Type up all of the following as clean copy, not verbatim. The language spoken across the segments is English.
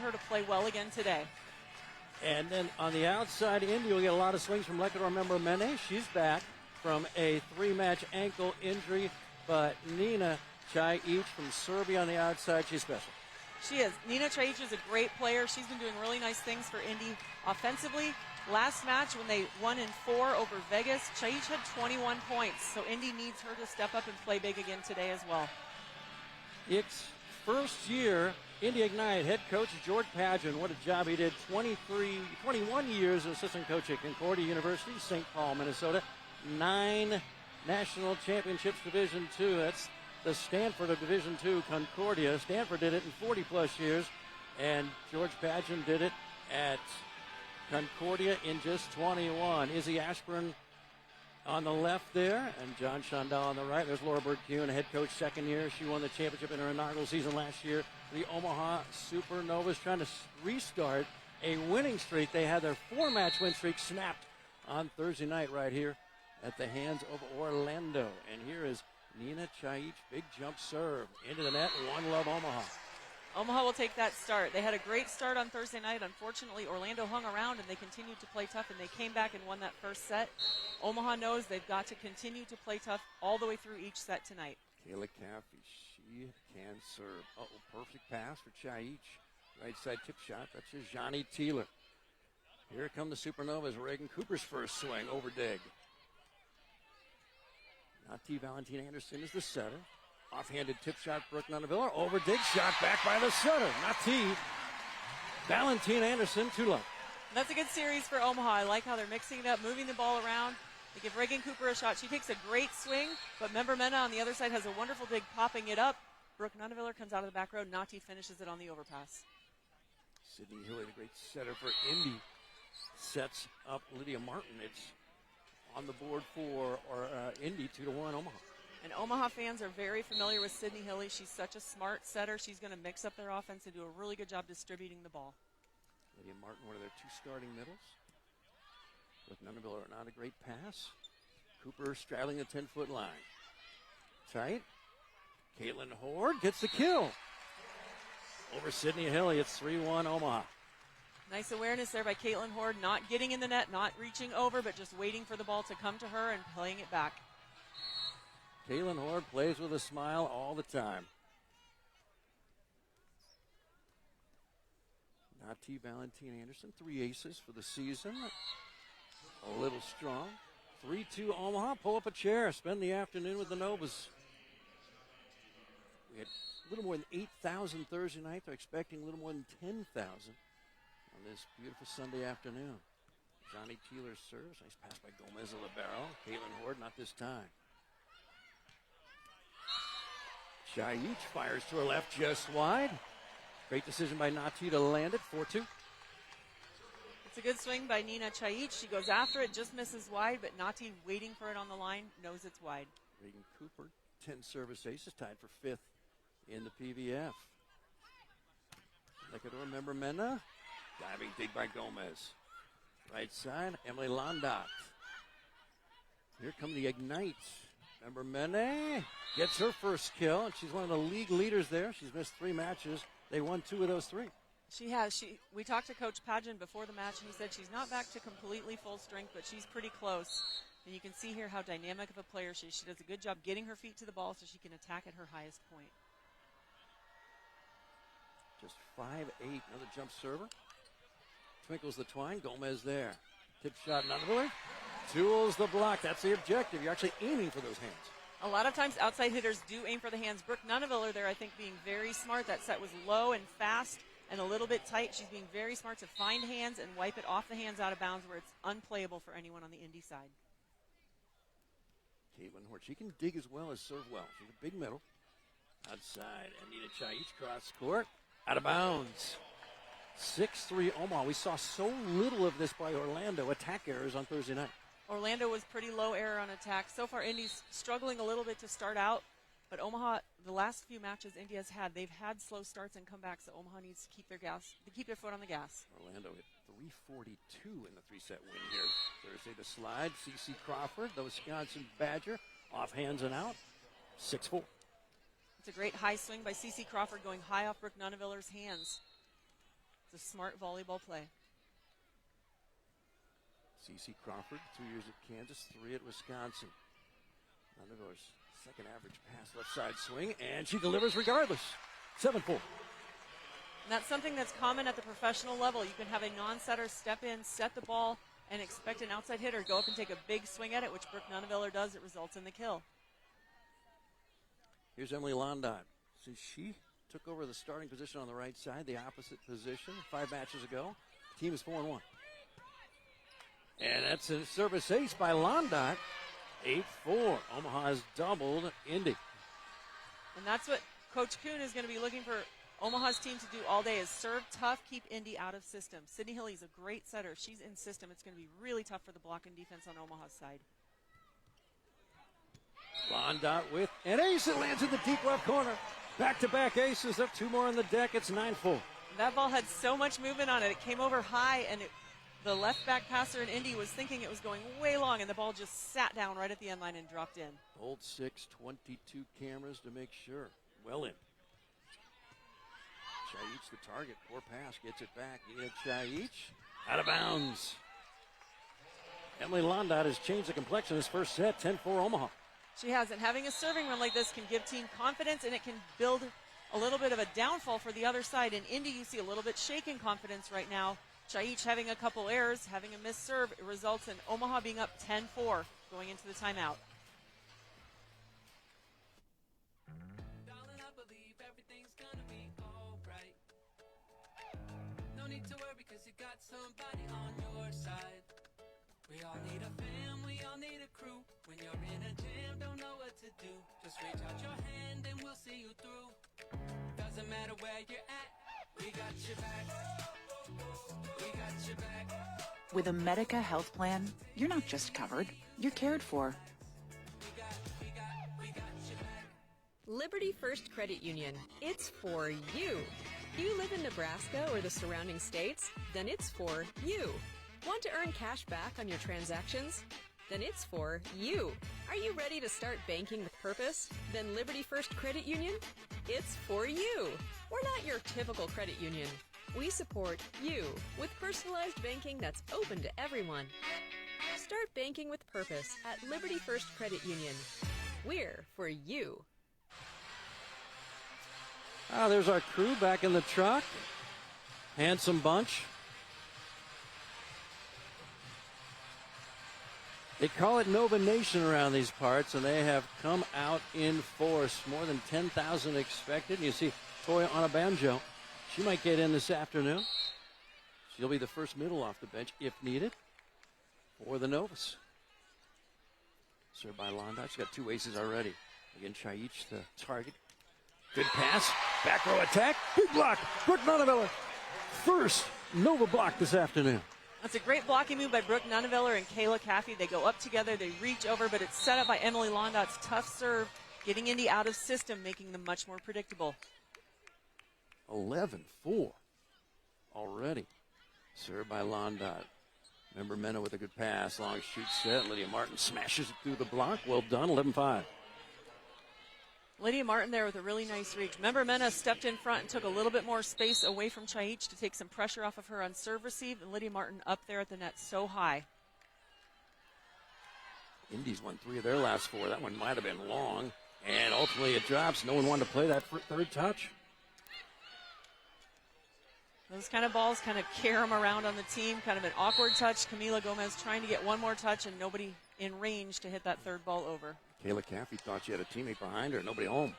her to play well again today. And then on the outside, Indy will get a lot of swings from Lekador member Mene. She's back from a 3-match ankle injury, but Nina Chaic from Serbia on the outside, she's special. She is. Nina Chaic is a great player. She's been doing really nice things for Indy offensively. Last match when they won in 4 over Vegas, Chaic had 21 points. So Indy needs her to step up and play big again today as well. It's first year, Indy Ignite head coach George Pageant. What a job he did. 21 years as assistant coach at Concordia University, St. Paul, Minnesota. 9 national championships, Division II. That's the Stanford of Division II, Concordia. Stanford did it in 40-plus years, and George Pageant did it at Concordia in just 21. Izzy Ashburn on the left there, and John Shondell on the right. There's Laura Bird-Kuhn, head coach, second year. She won the championship in her inaugural season last year. The Omaha Supernovas trying to restart a winning streak. They had their 4-match win streak snapped on Thursday night right here at the hands of Orlando. And here is Nina Chaic, big jump serve into the net. 1-love Omaha. Omaha will take that start. They had a great start on Thursday night. Unfortunately, Orlando hung around and they continued to play tough, and they came back and won that first set. Omaha knows they've got to continue to play tough all the way through each set tonight. Kayla Caffey, she can serve. Perfect pass for Chaic. Right side tip shot. That's just Johnny Teeler. Here come the Supernovas. Reagan Cooper's first swing over dig. Nati Valentina Anderson is the setter. Offhanded tip shot, Brooke Nunaviller. Over dig shot back by the setter. Nati Valentina Anderson, 2-love. That's a good series for Omaha. I like how they're mixing it up, moving the ball around. They give Reagan Cooper a shot. She takes a great swing, but Member Mena on the other side has a wonderful dig, popping it up. Brooke Nunaviller comes out of the back row. Nati finishes it on the overpass. Sydney Hilly, the great setter for Indy, sets up Lydia Martin. It's on the board for Indy, 2-1 Omaha. And Omaha fans are very familiar with Sydney Hilly. She's such a smart setter. She's going to mix up their offense and do a really good job distributing the ball. Lydia Martin, one of their 2 starting middles. With Nunaviller, not a great pass. Cooper straddling the 10-foot line. Tight. Caitlin Horde gets the kill. Over Sydney Hilly, it's 3-1 Omaha. Nice awareness there by Caitlin Horde, not getting in the net, not reaching over, but just waiting for the ball to come to her and playing it back. Caitlin Horde plays with a smile all the time. Nati Valentina Anderson, 3 aces for the season. A little strong. 3-2 Omaha. Pull up a chair. Spend the afternoon with the Novas. We had a little more than 8,000 Thursday night. They're expecting a little more than 10,000 on this beautiful Sunday afternoon. Johnny Teeler serves. Nice pass by Gomez of Libero. Caitlin Horde, not this time. Chaic fires to her left, just wide. Great decision by Nati to land it, 4-2. It's a good swing by Nina Chaic. She goes after it, just misses wide, but Nati waiting for it on the line, knows it's wide. Reagan Cooper, 10 service aces, tied for 5th in the PVF. Lekador member Mena, diving dig by Gomez. Right side, Emily Londat. Here come the Ignite. Member Mene gets her first kill, and she's one of the league leaders there. She's missed 3 matches. They won 2 of those 3. She has. We talked to Coach Pageant before the match, and he said she's not back to completely full strength, but she's pretty close. And you can see here how dynamic of a player she is. She does a good job getting her feet to the ball so she can attack at her highest point. Just 5'8", another jump server. Twinkles the twine, Gomez there. Tip shot, Nunaviller. Tools the block, that's the objective. You're actually aiming for those hands. A lot of times outside hitters do aim for the hands. Brooke Nunaviller there, I think, being very smart. That set was low and fast and a little bit tight. She's being very smart to find hands and wipe it off the hands out of bounds where it's unplayable for anyone on the Indy side. Caitlin Hort, she can dig as well as serve well. She's a big middle. Outside, Anita Chaic cross court. Out of bounds. 6-3 Omaha. We saw so little of this by Orlando. Attack errors on Thursday night. Orlando was pretty low error on attack. So far, Indy's struggling a little bit to start out. But Omaha, the last few matches Indy has had, they've had slow starts and comebacks, so Omaha needs to keep their foot on the gas. Orlando hit 342 in the 3-set win here. Thursday to slide. C.C. Crawford, the Wisconsin Badger, off hands and out. 6-4. It's a great high swing by C.C. Crawford going high off Brooke Nunaviller's hands. It's a smart volleyball play. Cece Crawford, 2 years at Kansas, 3 at Wisconsin. Nunneviller's second average pass, left side swing, and she delivers regardless. 7-4. And that's something that's common at the professional level. You can have a non-setter step in, set the ball, and expect an outside hitter go up and take a big swing at it, which Brooke Nunneviller does. It results in the kill. Here's Emily Londot. So she took over the starting position on the right side, the opposite position 5 matches ago. The team is 4-1. And that's a service ace by Londot. 8-4. Omaha has doubled Indy. And that's what Coach Kuhn is going to be looking for Omaha's team to do all day, is serve tough, keep Indy out of system. Sydney Hilly's a great setter. If she's in system, it's going to be really tough for the block and defense on Omaha's side. Londot with an ace. It lands in the deep left corner. Back-to-back aces. Up 2 more on the deck. It's 9-4. That ball had so much movement on it. It came over high, and the left back passer in Indy was thinking it was going way long, and the ball just sat down right at the end line and dropped in. Old 6, 22 cameras to make sure. Well in. Chaich the target. Poor pass. Gets it back. Nina Chaich out of bounds. Emily Londot has changed the complexion of this first set. 10-4 Omaha. She has, and having a serving run like this can give team confidence, and it can build a little bit of a downfall for the other side. In Indy, you see a little bit shaken confidence right now. Chaich having a couple errors, having a missed serve, it results in Omaha being up 10-4 going into the timeout. Darling, I believe everything's gonna be alright. No need to worry because you got somebody on your side. We all need a fam, we all need a crew. When you're in a jam, don't know what to do. Just reach out your hand and we'll see you through. Doesn't matter where you're at, we got your back. We got your back. With a Medica health plan, you're not just covered, you're cared for. We got your back. Liberty First Credit Union. It's for you. Do you live in Nebraska or the surrounding states? Then it's for you. Want to earn cash back on your transactions? Then it's for you. Are you ready to start banking with purpose? Then Liberty First Credit Union? It's for you. We're not your typical credit union. We support you with personalized banking that's open to everyone. Start banking with purpose at Liberty First Credit Union. We're for you. There's our crew back in the truck. Handsome bunch. They call it Nova Nation around these parts, and they have come out in force. More than 10,000 expected. And you see Toya on a banjo. She might get in this afternoon. She'll be the first middle off the bench, if needed, for the Novas. Served by Londot. She's got 2 aces already. Again, Chaich the target. Good pass. Back row attack. Big block. Brooke Nunneviller. First Nova block this afternoon. That's a great blocking move by Brooke Nunneviller and Kayla Caffey. They go up together, they reach over, but it's set up by Emily Londot's tough serve, getting Indy out of system, making them much more predictable. 11-4 already. Served by Londot. Member Mena with a good pass. Long shoot set. Lydia Martin smashes it through the block. Well done. 11-5. Lydia Martin there with a really nice reach. Member Mena stepped in front and took a little bit more space away from Chaich to take some pressure off of her on serve receive. And Lydia Martin up there at the net so high. Indy's won 3 of their last 4. That one might have been long. And ultimately it drops. No one wanted to play that third touch. Those kind of balls kind of carry them around on the team. Kind of an awkward touch. Camila Gomez trying to get one more touch and nobody in range to hit that third ball over. Kayla Caffey thought she had a teammate behind her. Nobody home.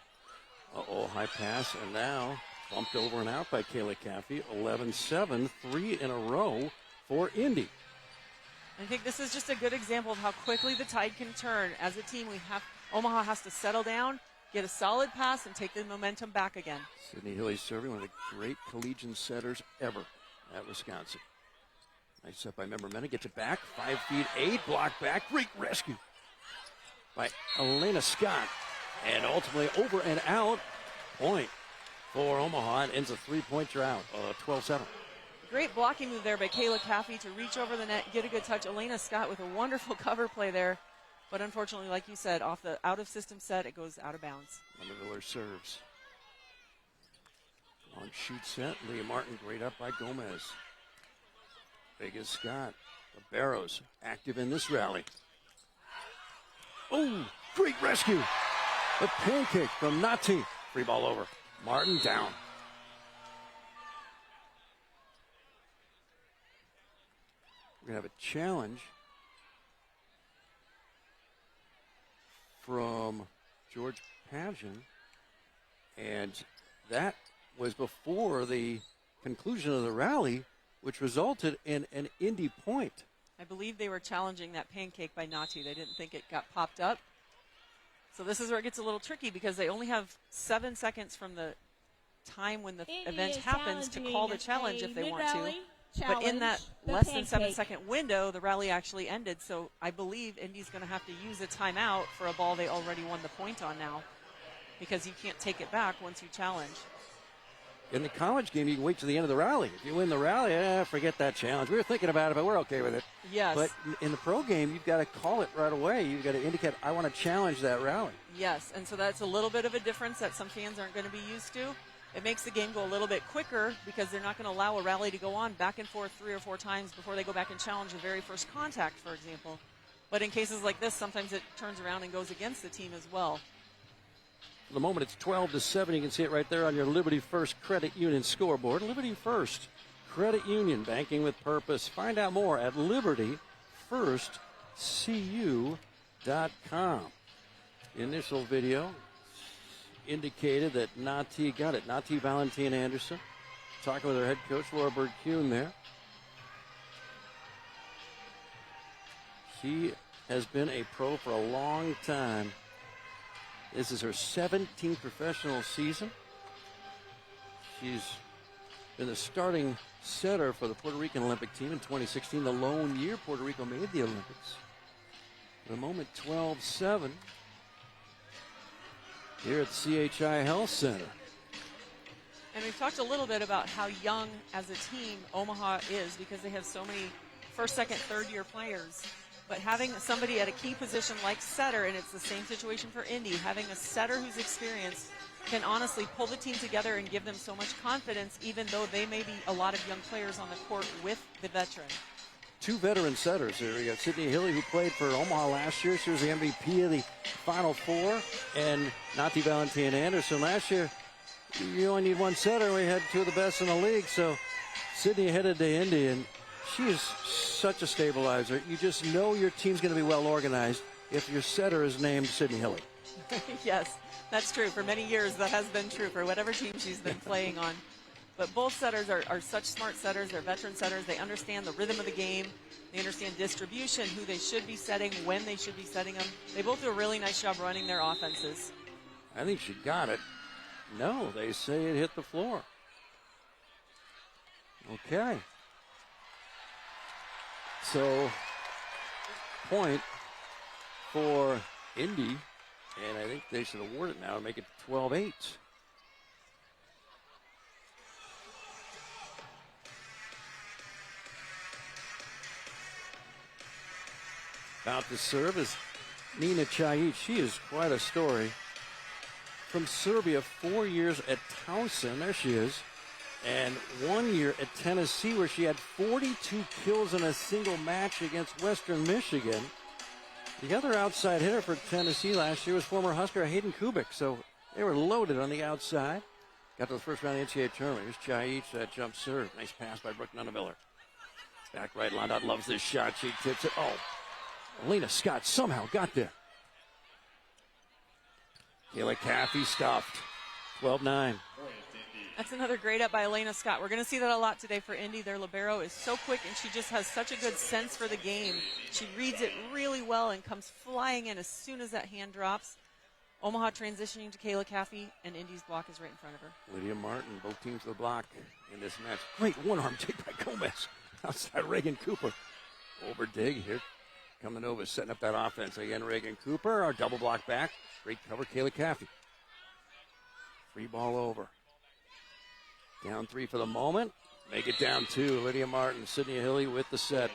High pass. And now bumped over and out by Kayla Caffey. 11-7. 3 in a row for Indy. I think this is just a good example of how quickly the tide can turn. As a team, Omaha has to settle down, get a solid pass, and take the momentum back again. Sydney Hilly serving, one of the great collegiate setters ever at Wisconsin. Nice set by Member Mena. Gets it back. 5 feet 8. Block back. Great rescue by Elena Scott. And ultimately over and out. Point for Omaha. It ends a 3-point drought. 12-7. Great blocking move there by Kayla Caffey to reach over the net, get a good touch. Elena Scott with a wonderful cover play there. But unfortunately, like you said, off the out-of-system set, it goes out of bounds. Miller serves. On shoot set, Leah Martin, great up by Gomez. Big as Scott. The Barrows active in this rally. Oh, great rescue. The pancake from Nati. Free ball over. Martin down. We're going to have a challenge from George Pavin. And that was before the conclusion of the rally, which resulted in an Indy point. I believe they were challenging that pancake by Nati. They didn't think it got popped up. So this is where it gets a little tricky because they only have 7 seconds from the time when the event happens to call the challenge if they want to. But in that less than 7 second window, the rally actually ended. So I believe Indy's going to have to use a timeout for a ball they already won the point on now, because you can't take it back once you challenge. In the college game, you can wait to the end of the rally. If you win the rally, forget that challenge. We were thinking about it, but we're okay with it. Yes. But in the pro game, you've got to call it right away. You've got to indicate, I want to challenge that rally. Yes, and so that's a little bit of a difference that some fans aren't going to be used to. It makes the game go a little bit quicker because they're not going to allow a rally to go on back and forth 3 or 4 times before they go back and challenge the very first contact, for example. But in cases like this, sometimes it turns around and goes against the team as well. For the moment, it's 12-7. You can see it right there on your Liberty First Credit Union scoreboard. Liberty First Credit Union, banking with purpose. Find out more at libertyfirstcu.com. The initial video indicated that Nati got it. Nati Valentina Anderson talking with her head coach, Laura Bird-Kuhn there. She has been a pro for a long time. This is her 17th professional season. She's been the starting setter for the Puerto Rican Olympic team in 2016, the lone year Puerto Rico made the Olympics. For the moment, 12-7 here at CHI Health Center. And we've talked a little bit about how young as a team Omaha is because they have so many first, second, third-year players. But having somebody at a key position like setter, and it's the same situation for Indy, having a setter who's experienced can honestly pull the team together and give them so much confidence, even though they may be a lot of young players on the court with the veteran. 2 veteran setters here. We got Sydney Hilly, who played for Omaha last year. She was the MVP of the Final Four. And Nati Valentina Anderson. Last year, you only need 1 setter. We had 2 of the best in the league. So Sydney headed to Indy, and she is such a stabilizer. You just know your team's going to be well organized if your setter is named Sydney Hilly. Yes, that's true. For many years, that has been true for whatever team she's been playing on. But both setters are such smart setters. They're veteran setters. They understand the rhythm of the game. They understand distribution, who they should be setting, when they should be setting them. They both do a really nice job running their offenses. I think she got it. No, they say it hit the floor. Okay. So, point for Indy, and I think they should award it now and make it 12-8. About to serve is Nina Chayic. She is quite a story. From Serbia, 4 years at Towson, there she is, and 1 year at Tennessee, where she had 42 kills in a single match against Western Michigan. The other outside hitter for Tennessee last year was former Husker Hayden Kubik, so they were loaded on the outside. Got to the first round of the NCAA tournament. Here's Chayic, that jump serve. Nice pass by Brooke Nunnemiller. Back right, Londot loves this shot. She tips it. Oh, Elena Scott somehow got there. Kayla Caffey stuffed. 12-9. That's another great up by Elena Scott. We're going to see that a lot today for Indy. Their libero is so quick, and she just has such a good sense for the game. She reads it really well and comes flying in as soon as that hand drops. Omaha transitioning to Kayla Caffey, and Indy's block is right in front of her. Lydia Martin, both teams to the block in this match. Great one-arm dig by Gomez. Outside Reagan Cooper. Over dig here. Kamanova setting up that offense. Again, Reagan Cooper, our double block back. Great cover, Kayla Caffey. Free ball over. Down 3 for the moment. Make it down 2. Lydia Martin, Sydney Hilly with the set.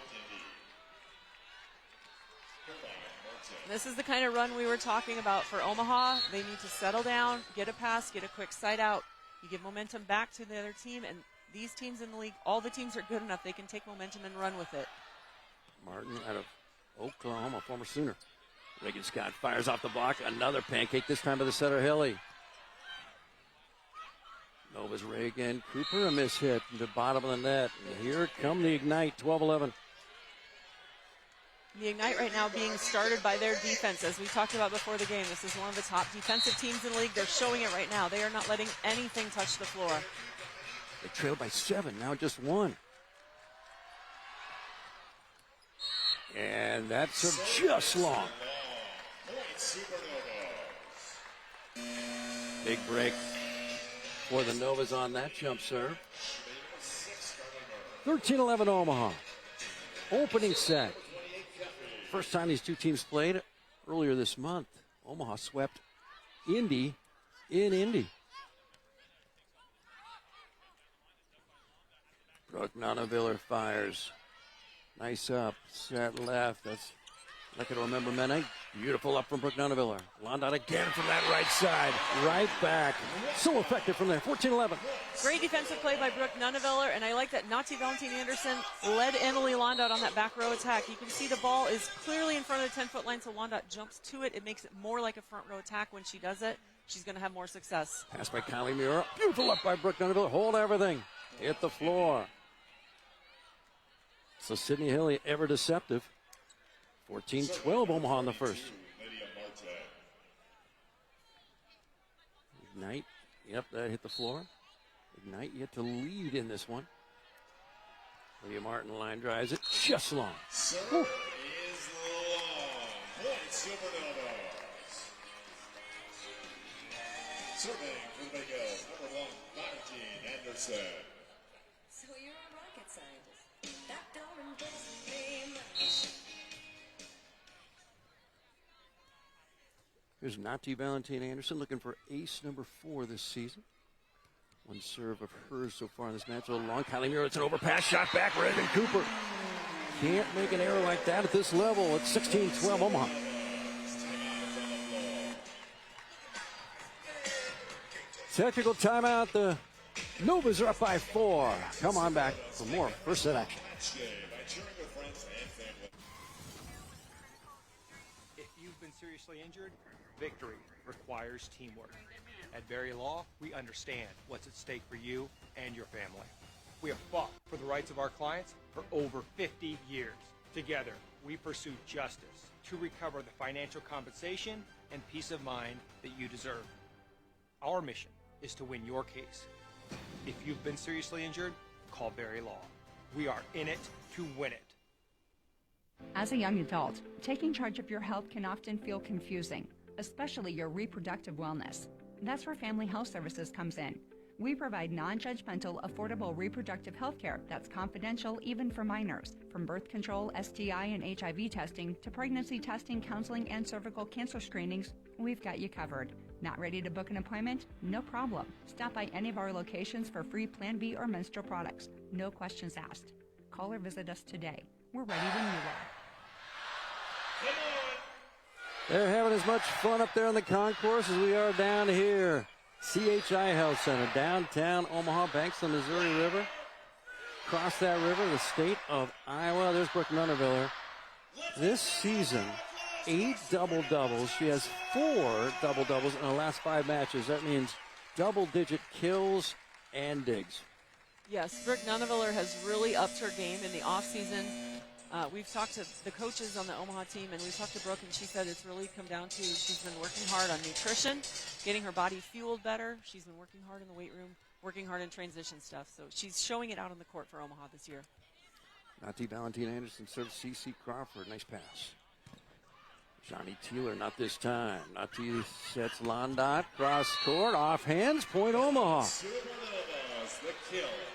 This is the kind of run we were talking about for Omaha. They need to settle down, get a pass, get a quick side out, You give momentum back to the other team, and these teams in the league, all the teams are good enough. They can take momentum and run with it. Martin out of Oklahoma, former Sooner. Reagan Scott fires off the block. Another pancake, this time by the setter, Hilly. Nova's Reagan Cooper, a miss hit to the bottom of the net. And here come the Ignite, 12-11. The Ignite right now being started by their defense, as we talked about before the game. This is one of the top defensive teams in the league. They're showing it right now. They are not letting anything touch the floor. They trailed by 7, now just 1. And that's just long. Big break for the Novas on that jump serve. 13-11 Omaha. Opening set. First time these two teams played earlier this month. Omaha swept Indy in Indy. Brooke Nonaviller fires. Nice up, set left. That's lucky to remember Mene. Beautiful up from Brooke Nonaviller. London again from that right side. Right back. So effective from there. 14-11. Great defensive play by Brooke Nonaviller, and I like that Nati Valentine Anderson led Emily Londot on that back row attack. You can see the ball is clearly in front of the 10-foot line, so Londot jumps to it. It makes it more like a front row attack when she does it. She's going to have more success. Pass by Kylie Muir. Beautiful up by Brooke Nonaviller. Hold everything. Hit the floor. So Sydney Hilly, ever deceptive. 14-12 Omaha in the first. Ignite. Yep, that hit the floor. Ignite yet to lead in this one. Lydia Martin line drives it just long. Serve is long. Point Supernovas. Serving for the big O, number 1, Valentine Anderson. So you're a rocket scientist. That don't impress me much. Here's Nati Valentine Anderson looking for ace number 4 this season. One serve of hers so far in this match. A little long. Kylie Muir, it's an overpass. Shot back. Reagan Cooper. Can't make an error like that at this level. It's 16-12 Omaha. Technical timeout. The Novas are up by 4. Come on back for more first set action. If you've been seriously injured, victory requires teamwork. At Berry Law, we understand what's at stake for you and your family. We have fought for the rights of our clients for over 50 years. Together, we pursue justice to recover the financial compensation and peace of mind that you deserve. Our mission is to win your case. If you've been seriously injured, call Berry Law. We are in it to win it. As a young adult, taking charge of your health can often feel confusing, especially your reproductive wellness. That's where Family Health Services comes in. We provide non-judgmental, affordable reproductive health care that's confidential even for minors. From birth control, STI, and HIV testing to pregnancy testing, counseling, and cervical cancer screenings, we've got you covered. Not ready to book an appointment? No problem. Stop by any of our locations for free Plan B or menstrual products. No questions asked. Call or visit us today. We're ready when you are. They're having as much fun up there in the concourse as we are down here. CHI Health Center, downtown Omaha, banks of the Missouri River. Across that river, the state of Iowa. There's Brooke Nonaviller. This season, 8 double-doubles. She has 4 double-doubles in the last 5 matches. That means double-digit kills and digs. Yes, Brooke Nonaviller has really upped her game in the offseason. We've talked to the coaches on the Omaha team, and we've talked to Brooke, and she said it's really come down to she's been working hard on nutrition, getting her body fueled better. She's been working hard in the weight room, working hard in transition stuff. So she's showing it out on the court for Omaha this year. Nati Valentine Anderson serves C.C. Crawford. Nice pass. Johnny Teeler, not this time. Nati sets Londot, cross court, off hands, point Omaha.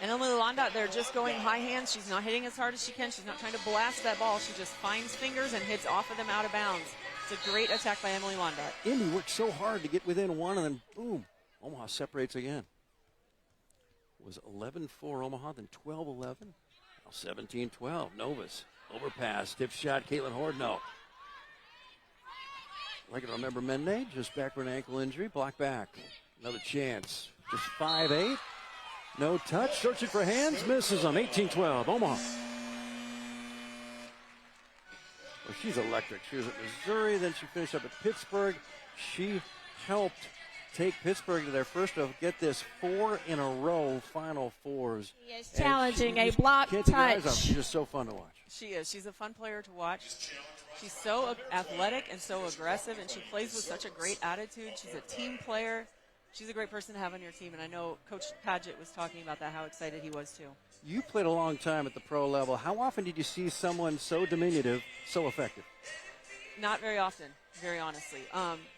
And Emily Londot there just going high hands. She's not hitting as hard as she can. She's not trying to blast that ball. She just finds fingers and hits off of them out of bounds. It's a great attack by Emily Londot. Indy worked so hard to get within 1, and then boom, Omaha separates again. It was 11-4 Omaha, then 12-11. Now 17-12. Novas. Overpass. Tip shot. Caitlin Hordno. Like to remember Mende, just back for an ankle injury. Block back. Another chance Just 5'8". No touch. Searching for hands. Misses them. 18-12. Omaha. Well, she's electric. She was at Missouri. Then she finished up at Pittsburgh. She helped take Pittsburgh to their first of, get this, 4 in a row Final Fours. She is challenging a block touch. She's just so fun to watch. She is. She's a fun player to watch. She's so athletic and so aggressive, and she plays with such a great attitude. She's a team player. She's a great person to have on your team, and I know Coach Padgett was talking about that, how excited he was too. You played a long time at the pro level. How often did you see someone so diminutive, so effective? Not very often, very honestly.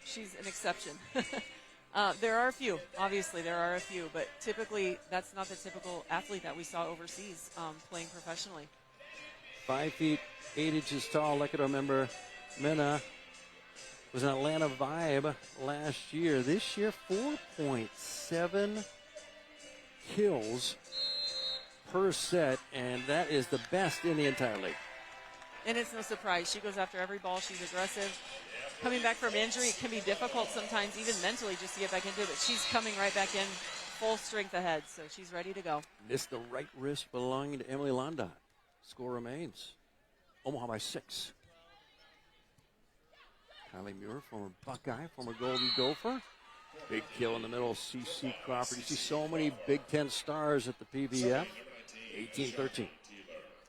She's an exception. There are a few, obviously there are a few, but typically that's not the typical athlete that we saw overseas playing professionally. 5 feet 8 inches tall. Lekador member Mena was an Atlanta Vibe last year. This year, 4.7 kills per set, and that is the best in the entire league. And it's no surprise. She goes after every ball. She's aggressive. Coming back from injury, it can be difficult sometimes, even mentally, just to get back into it. But she's coming right back in, full strength ahead, so she's ready to go. Missed the right wrist belonging to Emily Londa. Score remains Omaha by 6. Kylie Muir, former Buckeye, former Golden Gopher. Big kill in the middle, C.C. Crawford. You see so many Big Ten stars at the PVF. 18-13.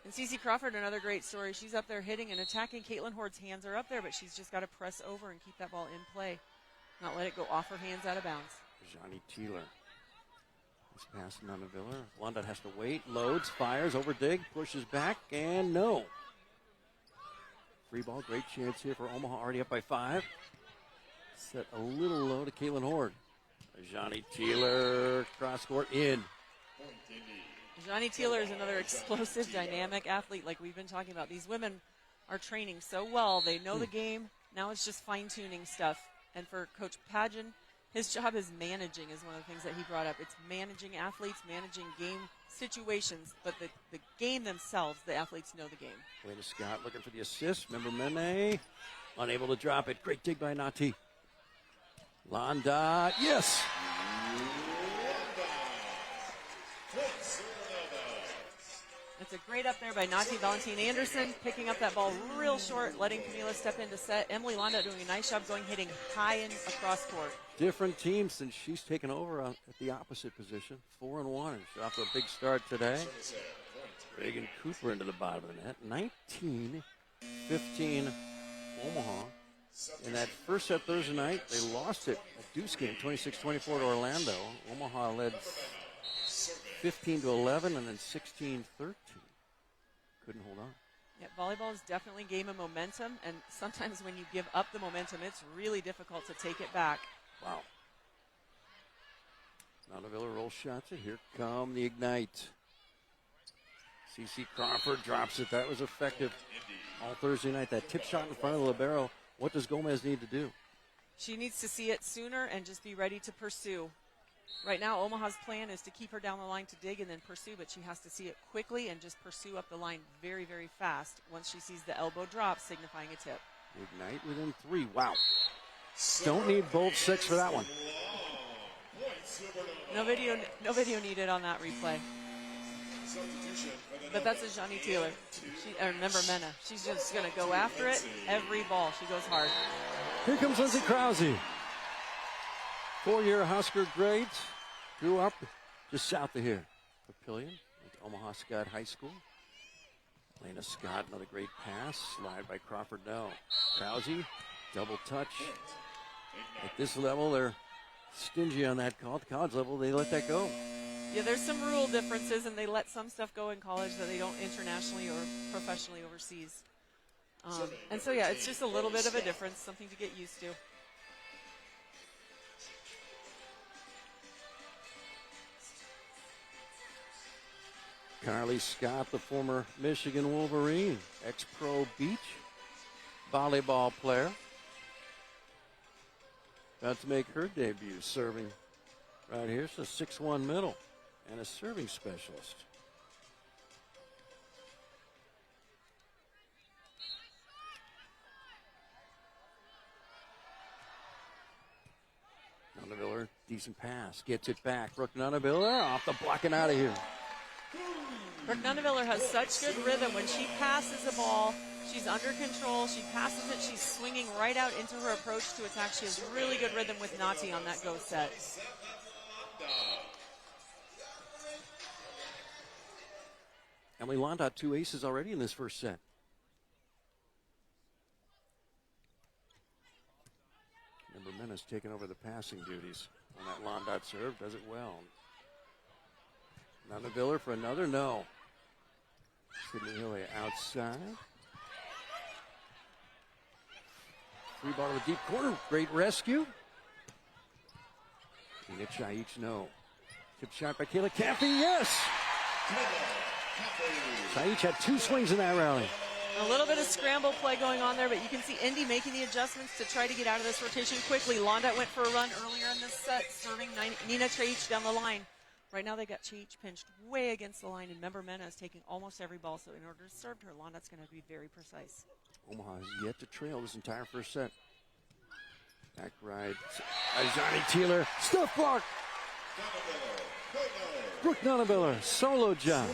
And C.C. Crawford, another great story. She's up there hitting and attacking. Caitlin Hord's hands are up there, but she's just got to press over and keep that ball in play. Not let it go off her hands out of bounds. Johnny Teeler. This pass to Nunaviller. London has to wait, loads, fires, over dig, pushes back, and no. Free ball, great chance here for Omaha, already up by 5. Set a little low to Caitlin Hord. Johnny Teeler, cross court, in. Johnny Teeler is another explosive, dynamic athlete like we've been talking about. These women are training so well. They know the game. Now it's just fine-tuning stuff. And for Coach Padgett, his job is managing is one of the things that he brought up. It's managing athletes, managing game situations, but the game themselves, the athletes know the game. Lena Scott looking for the assist. Remember Mene, unable to drop it. Great dig by Nati. Londa, yes! It's a great up there by Nati Valentine Anderson, picking up that ball real short, letting Camila step into set. Emily Londa doing a nice job hitting high and across court. Different team since she's taken over at the opposite position. 4-1, and she's off to a big start today. Reagan Cooper into the bottom of the net. 19-15 Omaha. In that first set Thursday night, they lost it. A deuce game, 26-24 to Orlando. Omaha led 15-11 and then 16-13. Couldn't hold on. Yeah, volleyball is definitely a game of momentum, and sometimes when you give up the momentum, it's really difficult to take it back. Wow. Nunaviller roll shots it. Here come the Ignite. C.C. Crawford drops it. That was effective all Thursday night. That tip shot in front of the libero. What does Gomez need to do? She needs to see it sooner and just be ready to pursue. Right now, Omaha's plan is to keep her down the line to dig and then pursue, but she has to see it quickly and just pursue up the line very, very fast once she sees the elbow drop, signifying a tip. Ignite within 3. Wow. Don't need both 6 for that one. No video needed on that replay. But that's a Johnny Taylor. Remember Mena. She's just going to go after it. Every ball, she goes hard. Here comes Lindsay Krause. 4-year Husker grade. Grew up just south of here. Papillion went to Omaha Scott High School. Lena Scott, another great pass. Slide by Crawford, no. Krause, double touch. At this level, they're stingy on that call. At the college level, they let that go. Yeah, there's some rule differences, and they let some stuff go in college that they don't internationally or professionally overseas. And so, yeah, it's just a little bit of a difference, something to get used to. Carly Scott, the former Michigan Wolverine, ex-pro beach volleyball player. About to make her debut serving right here. She's a 6'1" middle and a serving specialist. Nunaviller Decent pass. Gets it back. Brooke Nunaviller off the block and out of here. Brooke Nunaviller has such good rhythm. When she passes the ball, she's under control. She passes it. She's swinging right out into her approach to attack. She has really good rhythm with Nati on that go set. Emily Londot, 2 aces already in this first set. Member Menace taking over the passing duties on that Londot serve. Does it well. Nunaviller for another, no. Sydney Hilly outside. Free ball to the deep corner. Great rescue. Ina Chaich, no. Tip shot by Kayla Caffey, yes! Chaich had 2 swings in that rally. A little bit of scramble play going on there, but you can see Indy making the adjustments to try to get out of this rotation quickly. Londot went for a run earlier in this set, serving Nina Chaich down the line. Right now they got Chaich pinched way against the line, and Member Mena is taking almost every ball, so in order to serve her, Londot's going to be very precise. Omaha has yet to trail this entire first set. Back ride. Johnny Teeler. Stuff block. Brooke Nunaviller. Solo job.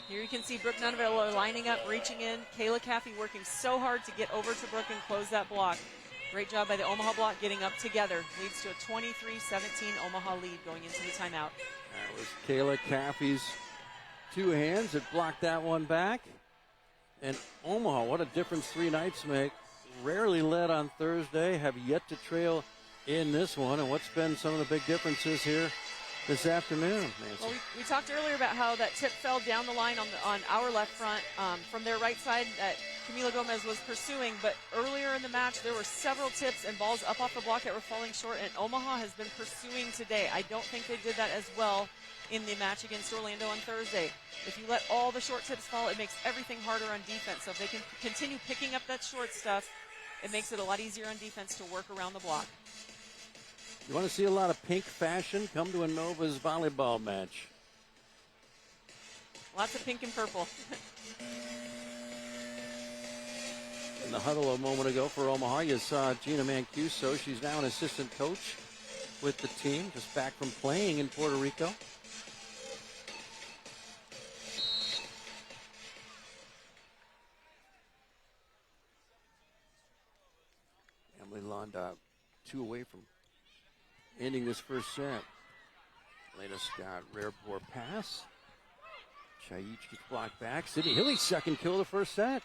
Here you can see Brooke Nunaviller lining up, reaching in. Kayla Caffey working so hard to get over to Brooke and close that block. Great job by the Omaha block getting up together. Leads to a 23-17 Omaha lead going into the timeout. That was Kayla Caffey's 2 hands that blocked that one back. And Omaha, what a difference 3 nights make. Rarely led on Thursday, have yet to trail in this one. And what's been some of the big differences here this afternoon, Nancy? Well, we talked earlier about how that tip fell down the line on our left front from their right side that Camila Gomez was pursuing, but earlier in the match there were several tips and balls up off the block that were falling short, and Omaha has been pursuing today. I don't think they did that as well in the match against Orlando on Thursday. If you let all the short tips fall, it makes everything harder on defense. So if they can continue picking up that short stuff, it makes it a lot easier on defense to work around the block. You want to see a lot of pink fashion? Come to a Novas volleyball match. Lots of pink and purple. In the huddle a moment ago for Omaha, you saw Gina Mancuso. She's now an assistant coach with the team, just back from playing in Puerto Rico. Emily Londot, 2 away from ending this first set. Lena Scott, rare poor pass. Chaich gets blocked back. Sydney Hilly's second kill of the first set.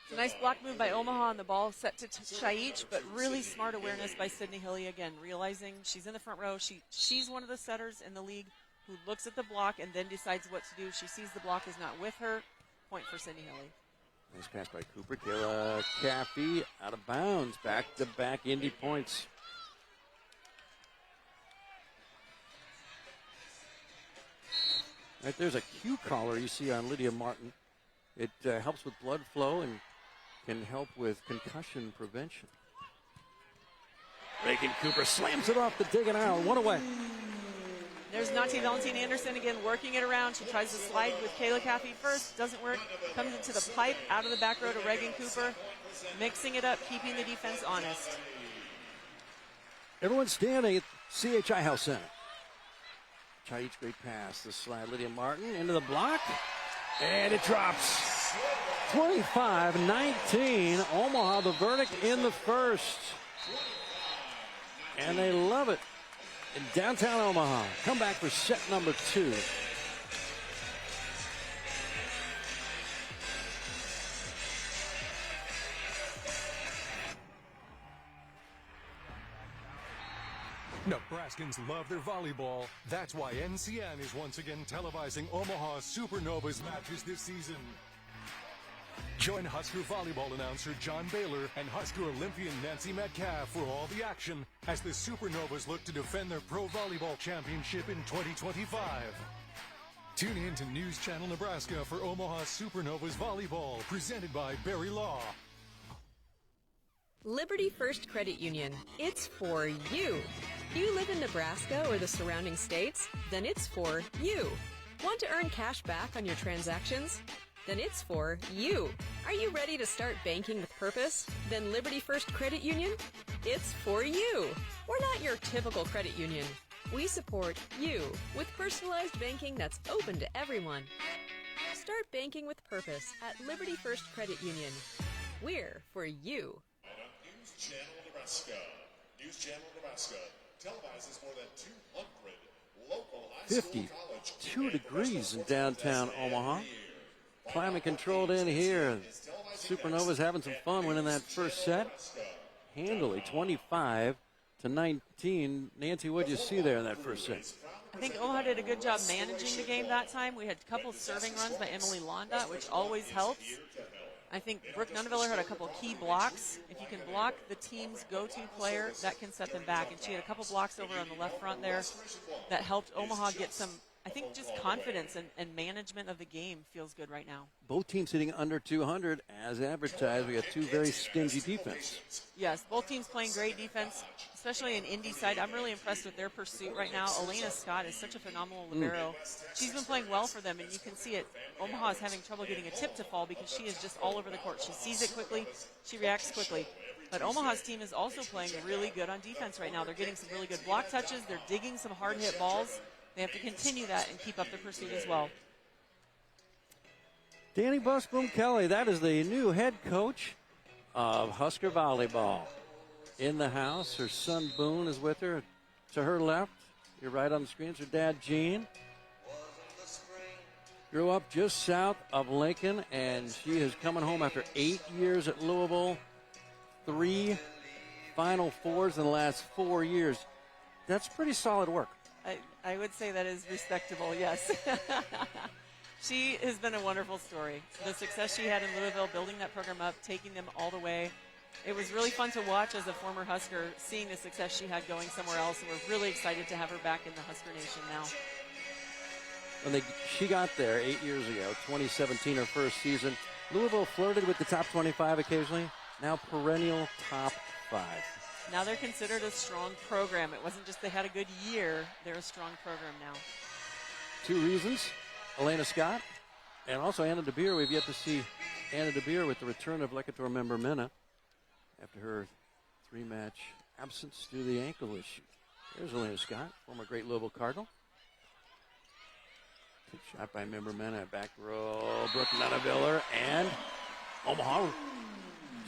It's a nice block move by Omaha on the ball set to Chaich, but really smart awareness by Sydney Hilly again, realizing she's in the front row. She's one of the setters in the league who looks at the block and then decides what to do. She sees the block is not with her. Point for Sydney Hilly. Nice pass by Cooper. Kayla Caffey out of bounds. Back-to-back Indy points. Right, there's a cue collar you see on Lydia Martin. It helps with blood flow and can help with concussion prevention. Reagan Cooper slams it off the digging aisle. 1 away. There's Nati Valentine Anderson again working it around. She tries to slide with Kayla Caffey first. Doesn't work. Comes into the pipe out of the back row to Reagan Cooper. Mixing it up, keeping the defense honest. Everyone standing at CHI House Center. Chaich, great pass. The slide, Lydia Martin into the block. And it drops. 25-19. Omaha, the verdict in the first. And they love it in downtown Omaha. Come back for set number 2. Nebraskans love their volleyball. That's why NCN is once again televising Omaha Supernovas matches this season. Join Husker volleyball announcer John Baylor and Husker Olympian Nancy Metcalf for all the action as the Supernovas look to defend their Pro Volleyball Championship in 2025. Tune in to News Channel Nebraska for Omaha Supernovas volleyball, presented by Barry Law. Liberty First Credit Union. It's for you. Do you live in Nebraska or the surrounding states? Then it's for you. Want to earn cash back on your transactions? Then it's for you. Are you ready to start banking with purpose? Then Liberty First Credit Union? it's for you. We're not your typical credit union. We support you with personalized banking that's open to everyone. Start banking with purpose at Liberty First Credit Union. We're for you. And on News Channel Nebraska. News Channel Nebraska televises more than 200 local high school, college, 52 degrees in downtown Omaha. Climate controlled in here. Supernovas having some fun winning that first set. Handily, 25-19. Nancy, what did you see there in that first set? I think Omaha did a good job managing the game that time. We had a couple serving runs by Emily Londa, which always helps. I think Brooke Nunneveller had a couple key blocks. If you can block the team's go-to player, that can set them back. And she had a couple blocks over on the left front there that helped Omaha get some, I think, just confidence and management of the game feels good right now. Both teams hitting under 200 as advertised. We got two very stingy defense. Yes, both teams playing great defense, especially in Indy side. I'm really impressed with their pursuit right now. Elena Scott is such a phenomenal libero. She's been playing well for them, and you can see it. Omaha is having trouble getting a tip to fall because she is just all over the court. She sees it quickly. She reacts quickly. But Omaha's team is also playing really good on defense right now. They're getting some really good block touches. They're digging some hard-hit balls. They have to continue that and keep up the pursuit as well. Danny Busboom Kelly, that is the new head coach of Husker Volleyball. In the house, her son Boone is with her. To her left, you're right on the screen, it's her dad Gene. Grew up just south of Lincoln, and she is coming home after 8 years at Louisville. 3 Final Fours in the last 4 years. That's pretty solid work. I would say that is respectable, yes. She has been a wonderful story. The success she had in Louisville, building that program up, taking them all the way. It was really fun to watch as a former Husker, seeing the success she had going somewhere else, and we're really excited to have her back in the Husker Nation now. When she got there 8 years ago, 2017, her first season, Louisville flirted with the top 25 occasionally, now perennial top 5. Now they're considered a strong program. It wasn't just they had a good year, they're a strong program now. 2 reasons, Elena Scott and also Anna DeBeer. We've yet to see Anna DeBeer with the return of Lecator member Mena after her 3-match absence due to the ankle issue. There's Elena Scott, former great Louisville Cardinal. Tip shot by member Mena, back row, Brooke Nunneveller, and Omaha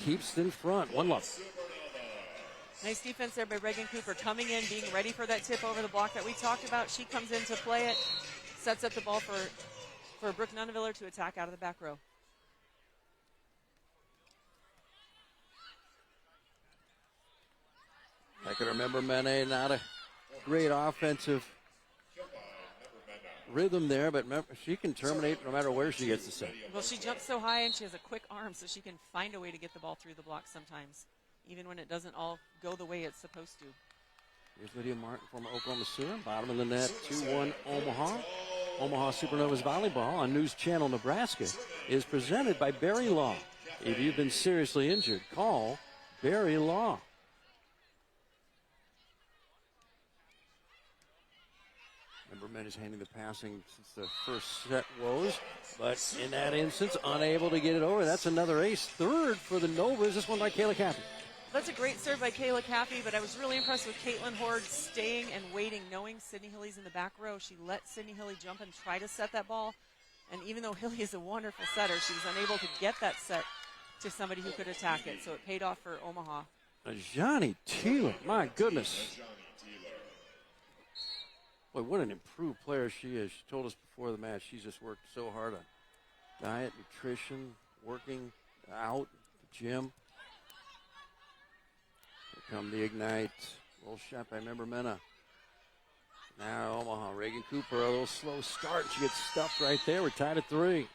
keeps in front. 1-love. Nice defense there by Reagan Cooper, coming in, being ready for that tip over the block that we talked about. She comes in to play it, sets up the ball for Brooke Nunneveller to attack out of the back row. I can remember Mene, not a great offensive rhythm there, but she can terminate no matter where she gets the set. Well, she jumps so high and she has a quick arm, so she can find a way to get the ball through the block sometimes, even when it doesn't all go the way it's supposed to. Here's Lydia Martin, former Oklahoma Sooner. Bottom of the net, 2-1 Omaha. Omaha Supernovas Volleyball on News Channel Nebraska is presented by Barry Law. If you've been seriously injured, call Barry Law. Memberman is handling the passing since the first set woes, but in that instance, unable to get it over. That's another ace. Third for the Novas, this one by Kayla Caffey. That's a great serve by Kayla Caffey, but I was really impressed with Caitlin Horde staying and waiting, knowing Sydney Hilly's in the back row. She let Sydney Hilly jump and try to set that ball, and even though Hilly is a wonderful setter, she was unable to get that set to somebody who could attack it, so it paid off for Omaha. Johnny Taylor, my goodness. Boy, what an improved player she is. She told us before the match she's just worked so hard on diet, nutrition, working out, the gym. Here come the Ignite. Little shot by member Mena. Now Omaha, Reagan Cooper, a little slow start. She gets stuffed right there. We're tied at 3.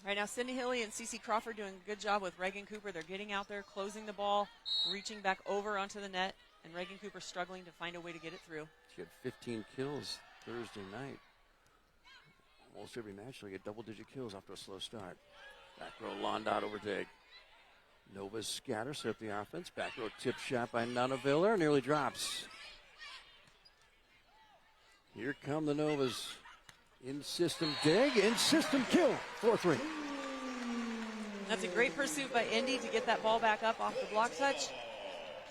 Right now, Sydney Hilly and Cece Crawford doing a good job with Reagan Cooper. They're getting out there, closing the ball, reaching back over onto the net. And Reagan Cooper struggling to find a way to get it through. She had 15 kills Thursday night. Almost every match she'll get double-digit kills after a slow start. Back row, Londot overtake. Novas scatter, set up the offense. Back row tip shot by Nunneveller, nearly drops. Here come the Novas. In-system dig, in-system kill, 4-3. That's a great pursuit by Indy to get that ball back up off the block touch.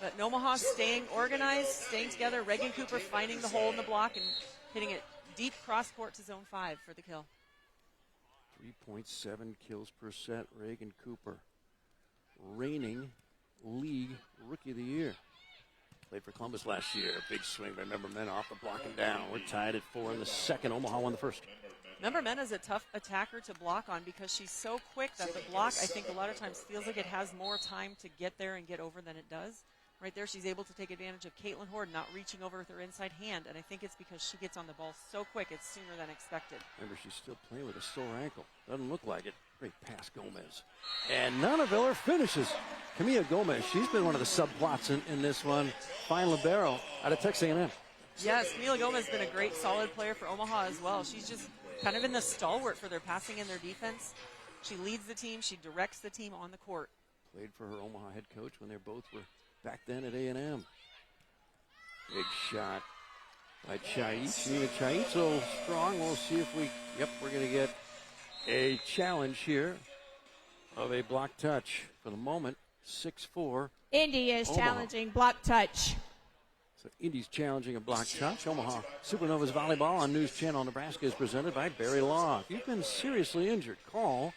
But Omaha staying organized, staying together. Reagan Cooper finding the hole in the block and hitting it deep cross court to zone 5 for the kill. 3.7 kills per set, Reagan Cooper. Reigning league rookie of the year. Played for Columbus last year. Big swing by Member Mena off the block and down. We're tied at 4 in the second. Omaha won the first. Member Mena is a tough attacker to block on because she's so quick that the block, I think, a lot of times feels like it has more time to get there and get over than it does. Right there, she's able to take advantage of Caitlin Horde not reaching over with her inside hand, and I think it's because she gets on the ball so quick, it's sooner than expected. Remember, she's still playing with a sore ankle. Doesn't look like it. Great pass, Gomez. And Nunaviller finishes. Camilla Gomez, she's been one of the subplots in this one. Fine libero out of Texas A&M. Yes, Camilla Gomez has been a great, solid player for Omaha as well. She's just kind of been the stalwart for their passing and their defense. She leads the team. She directs the team on the court. Played for her Omaha head coach when they both were back then at A&M. Big shot by Chait. Nina Chait so strong. We'll see if we're going to get a challenge here of a block touch. For the moment, 6-4. Indy is Omaha. challenging block touch. So Indy's challenging a block touch. Omaha Supernovas Volleyball on News Channel Nebraska is presented by Barry Law. If you've been seriously injured, call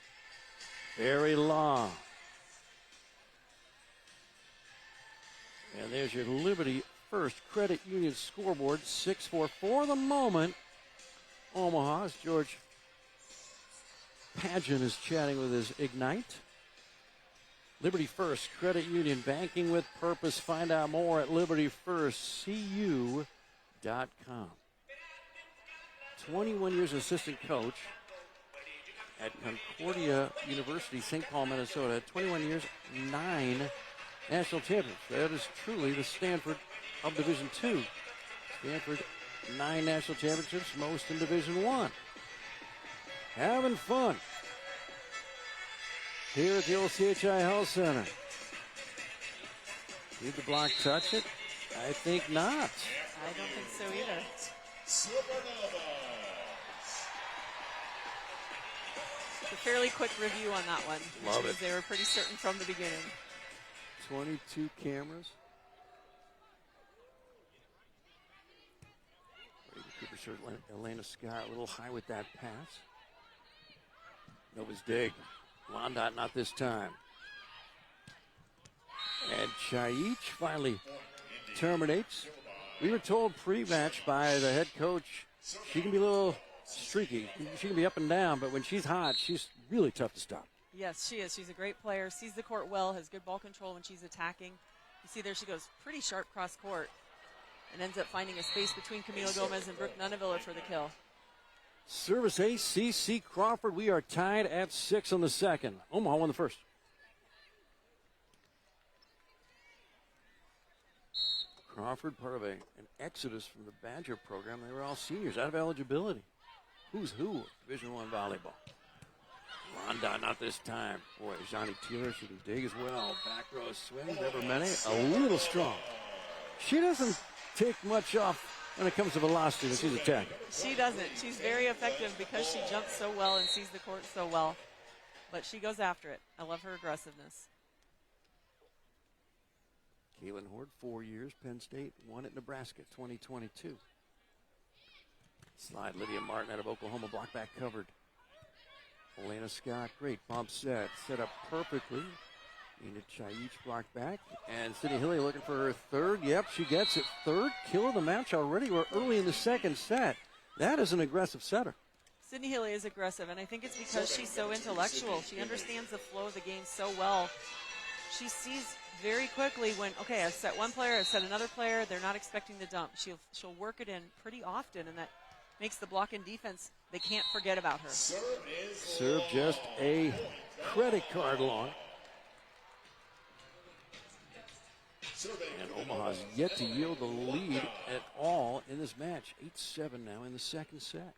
Barry Law. And there's your Liberty First Credit Union scoreboard, 6-4 for the moment. Omaha's George Pageant is chatting with his Ignite. Liberty First Credit Union, banking with purpose. Find out more at libertyfirstcu.com. 21 years assistant coach at Concordia University, St. Paul, Minnesota. 21 years, 9 national champions. That is truly the Stanford of Division II. Stanford, 9 national championships, most in Division I. Having fun here at the old CHI Health Center. Did the block touch it? I think not. I don't think so either. It's a fairly quick review on that one. Love it. They were pretty certain from the beginning. 22 cameras. Cooper served Elena Scott a little high with that pass. Nova's dig. Londot not this time. And Chait finally terminates. We were told pre-match by the head coach she can be a little streaky. She can be up and down, but when she's hot, she's really tough to stop. Yes, she is. She's a great player, sees the court well, has good ball control when she's attacking. You see there she goes pretty sharp cross court and ends up finding a space between Camila Gomez and Brooke Nunaviller for the kill. Service ace, C.C. Crawford. We are tied at 6 on the second. Omaha won the first. Crawford, part of an exodus from the Badger program. They were all seniors out of eligibility. Who's who of Division I volleyball? Ronda, not this time. Boy, Johnny Taylor, she can dig as well. Back row swing, Deborah Mene, a little strong. She doesn't take much off when it comes to velocity when she's attacking. She doesn't. She's very effective because she jumps so well and sees the court so well. But she goes after it. I love her aggressiveness. Caitlin Horde, 4 years, Penn State, 1 at Nebraska, 2022. Slide, Lydia Martin out of Oklahoma, block back covered. Elena Scott, great bump set up perfectly. Nina Chait block back, and Sydney Hilly looking for her third. Yep, she gets it. Third kill of the match already. We're early in the second set. That is an aggressive setter. Sydney Hilly is aggressive, and I think it's because she's so intellectual. She understands the flow of the game so well. She sees very quickly when, okay, I've set one player, I've set another player, they're not expecting the dump. She'll work it in pretty often, and that makes the block and defense, they can't forget about her. Serve just a credit card long. And Omaha's yet to yield the lead at all in this match. 8-7 now in the second set.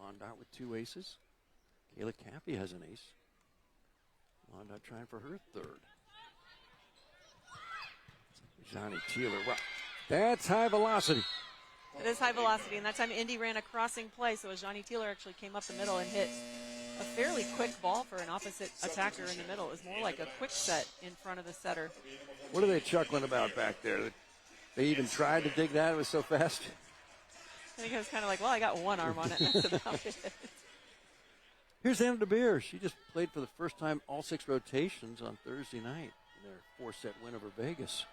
Londot with 2 aces. Kayla Cappy has an ace. Londot trying for her third. Johnny Taylor, well, that's high velocity. It is high velocity, and that time Indy ran a crossing play, so as Johnny Taylor actually came up the middle and hit a fairly quick ball for an opposite attacker in the middle. It was more like a quick set in front of the setter. What are they chuckling about back there? They even tried to dig that. It was so fast. I think it was kind of like, well, I got one arm on it. That's about it. Here's Anna DeBeer. She just played for the first time all 6 rotations on Thursday night in their 4-set win over Vegas.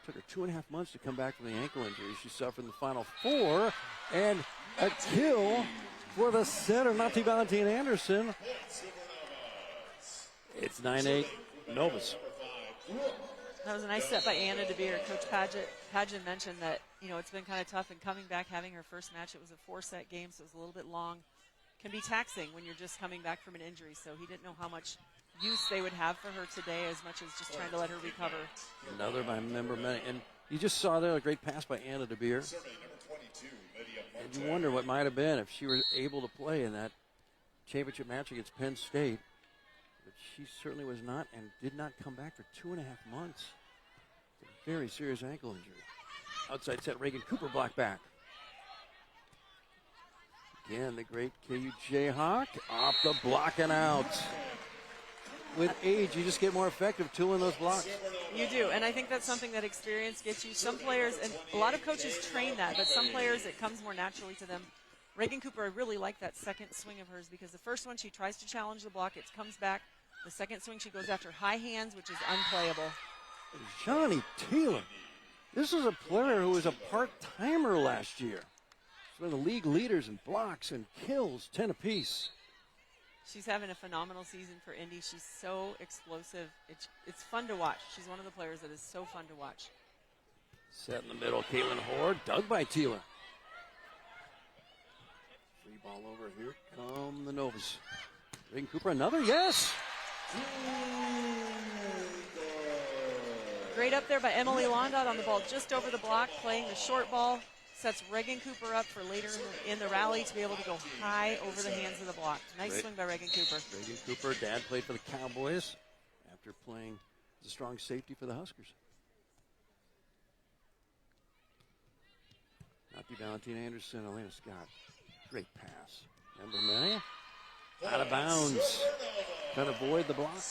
Took her 2.5 months to come back from the ankle injury she suffered in the Final Four. And a kill for the setter, Nati Valentin Anderson. It's 9-8 Novas. That was a nice set by Anna DeBeer. Coach Pageant mentioned that, it's been kind of tough, and coming back, having her first match, it was a 4-set game, so it was a little bit long. Can be taxing when you're just coming back from an injury, so he didn't know how much use they would have for her today as much as just trying to let her recover. Another by member Mena. And you just saw there a great pass by Anna DeBeer. And you wonder what might have been if she were able to play in that championship match against Penn State. But she certainly was not, and did not come back for 2.5 months. A very serious ankle injury. Outside set, Reagan Cooper blocked back. Again, the great KU Jayhawk off the block and out. With age, you just get more effective tooling those blocks. You do, and I think that's something that experience gets you. Some players, and a lot of coaches train that, but some players it comes more naturally to them. Reagan Cooper, I really like that second swing of hers, because the first one she tries to challenge the block, it comes back. The second swing she goes after high hands, which is unplayable. Johnny Taylor. This is a player who was a part-timer last year. She's one of the league leaders in blocks and kills, 10 apiece. She's having a phenomenal season for Indy. She's so explosive. It's fun to watch. She's one of the players that is so fun to watch. Set in the middle, Caitlin Hoare, dug by Taylor. Free ball over, here come the Novas. Reagan Cooper, another, yes! Great up there by Emily Londot on the ball just over the block, playing the short ball. Sets Reagan Cooper up for later in the rally to be able to go high over the hands of the block. Nice swing by Reagan Cooper. Reagan Cooper, dad played for the Cowboys after playing as a strong safety for the Huskers. Nati Valentin Anderson, Elena Scott. Great pass. Remember Manny? Out of bounds. Trying to avoid the block.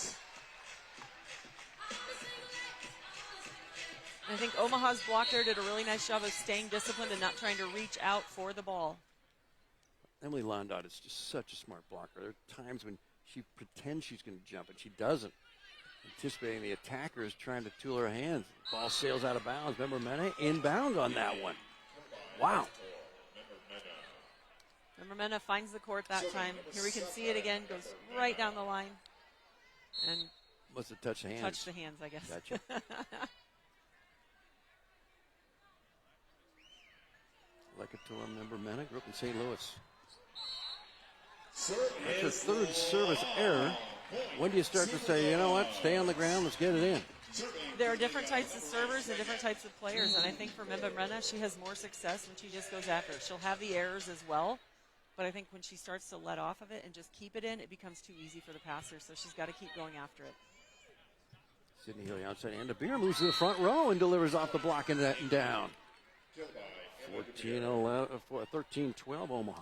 I think Omaha's blocker did a really nice job of staying disciplined and not trying to reach out for the ball. Emily Londot is just such a smart blocker. There are times when she pretends she's going to jump, and she doesn't. Anticipating the attacker is trying to tool her hands. Ball sails out of bounds. Remember Mena inbound on that one. Wow. Remember Mena finds the court that time. Here we can see it again. Goes right down the line. And must have touched the hands. Touched the hands, I guess. Gotcha. Lekatoa member Mena grew up in St. Louis. That's her third service error. When do you start to say, you know what, stay on the ground, let's get it in? There are different types of servers and different types of players, and I think for Memba Mena, she has more success when she just goes after it. She'll have the errors as well, but I think when she starts to let off of it and just keep it in, it becomes too easy for the passer, so she's got to keep going after it. Sydney Healy outside, and DeBeer moves to the front row and delivers off the block and down. 13-12 Omaha.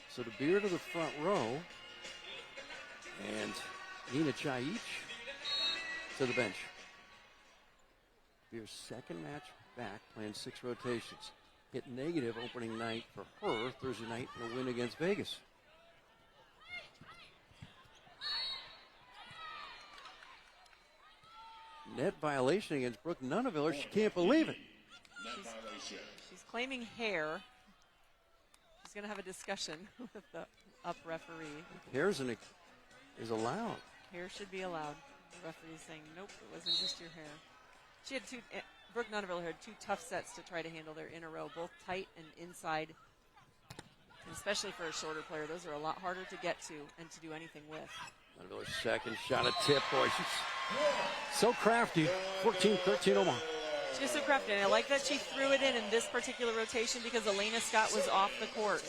So DeBeer to the front row, and Nina Chaich to the bench. DeBeer's second match back, playing 6 rotations. Hit negative opening night for her Thursday night in a win against Vegas. Net violation against Brooke Nuneviller. She can't believe it. She's claiming hair. She's going to have a discussion with the up referee. Hair is allowed. Hair should be allowed. The referee is saying, nope, it wasn't just your hair. She had Brooke Nuneviller had 2 tough sets to try to handle there in a row, both tight and inside. And especially for a shorter player, those are a lot harder to get to and to do anything with. Nuneviller's second shot, a tip. Boy, she's so crafty. 14-13 Omaha. She's so crafty, and I like that she threw it in this particular rotation because Elena Scott was off the court.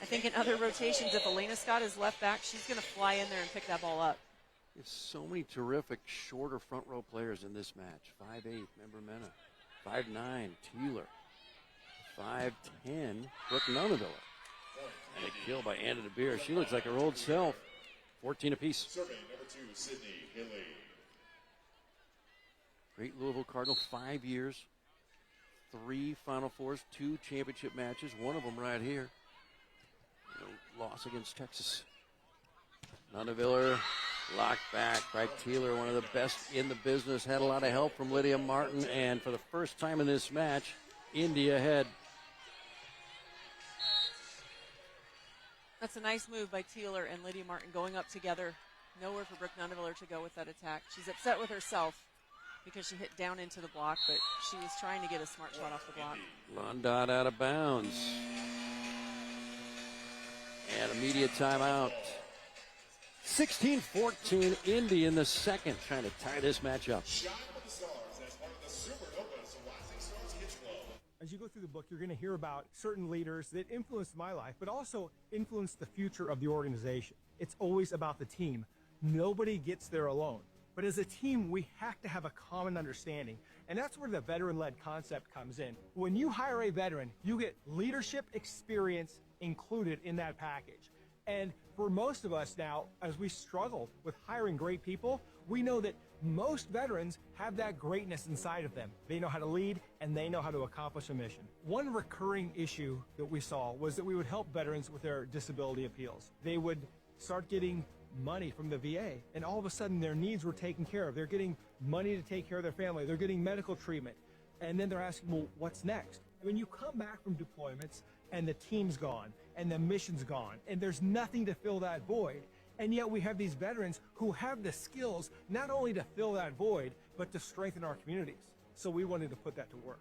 I think in other rotations, if Elena Scott is left back, she's going to fly in there and pick that ball up. There's so many terrific shorter front row players in this match. 5'8", remember Mena. 5'9", Taylor. 5'10", Brooke Nunaviller. And a kill by Anna DeBeer. She looks like her old self. 14 apiece. Serving number 2, Sydney Haley. Great Louisville Cardinal, 5 years, 3 Final Fours, 2 championship matches, one of them right here. Loss against Texas. Nunaviller locked back by Teeler, one of the best in the business. Had a lot of help from Lydia Martin, and for the first time in this match, Indy ahead. That's a nice move by Teeler and Lydia Martin going up together. Nowhere for Brooke Nunaviller to go with that attack. She's upset with herself because she hit down into the block, but she was trying to get a smart shot off the block. Londot out of bounds. And immediate timeout. 16-14, Indy in the second, trying to tie this match up. Shine with the stars as part of the Supernovas Rising Stars Kids Club. As you go through the book, you're going to hear about certain leaders that influenced my life, but also influenced the future of the organization. It's always about the team. Nobody gets there alone. But as a team, we have to have a common understanding. And that's where the veteran-led concept comes in. When you hire a veteran, you get leadership experience included in that package. And for most of us now, as we struggle with hiring great people, we know that most veterans have that greatness inside of them. They know how to lead, and they know how to accomplish a mission. One recurring issue that we saw was that we would help veterans with their disability appeals. They would start getting money from the VA, and all of a sudden their needs were taken care of. They're getting money to take care of their family. They're getting medical treatment. And then they're asking, well, what's next? When you come back from deployments and the team's gone and the mission's gone and there's nothing to fill that void, and yet we have these veterans who have the skills not only to fill that void, but to strengthen our communities. So we wanted to put that to work.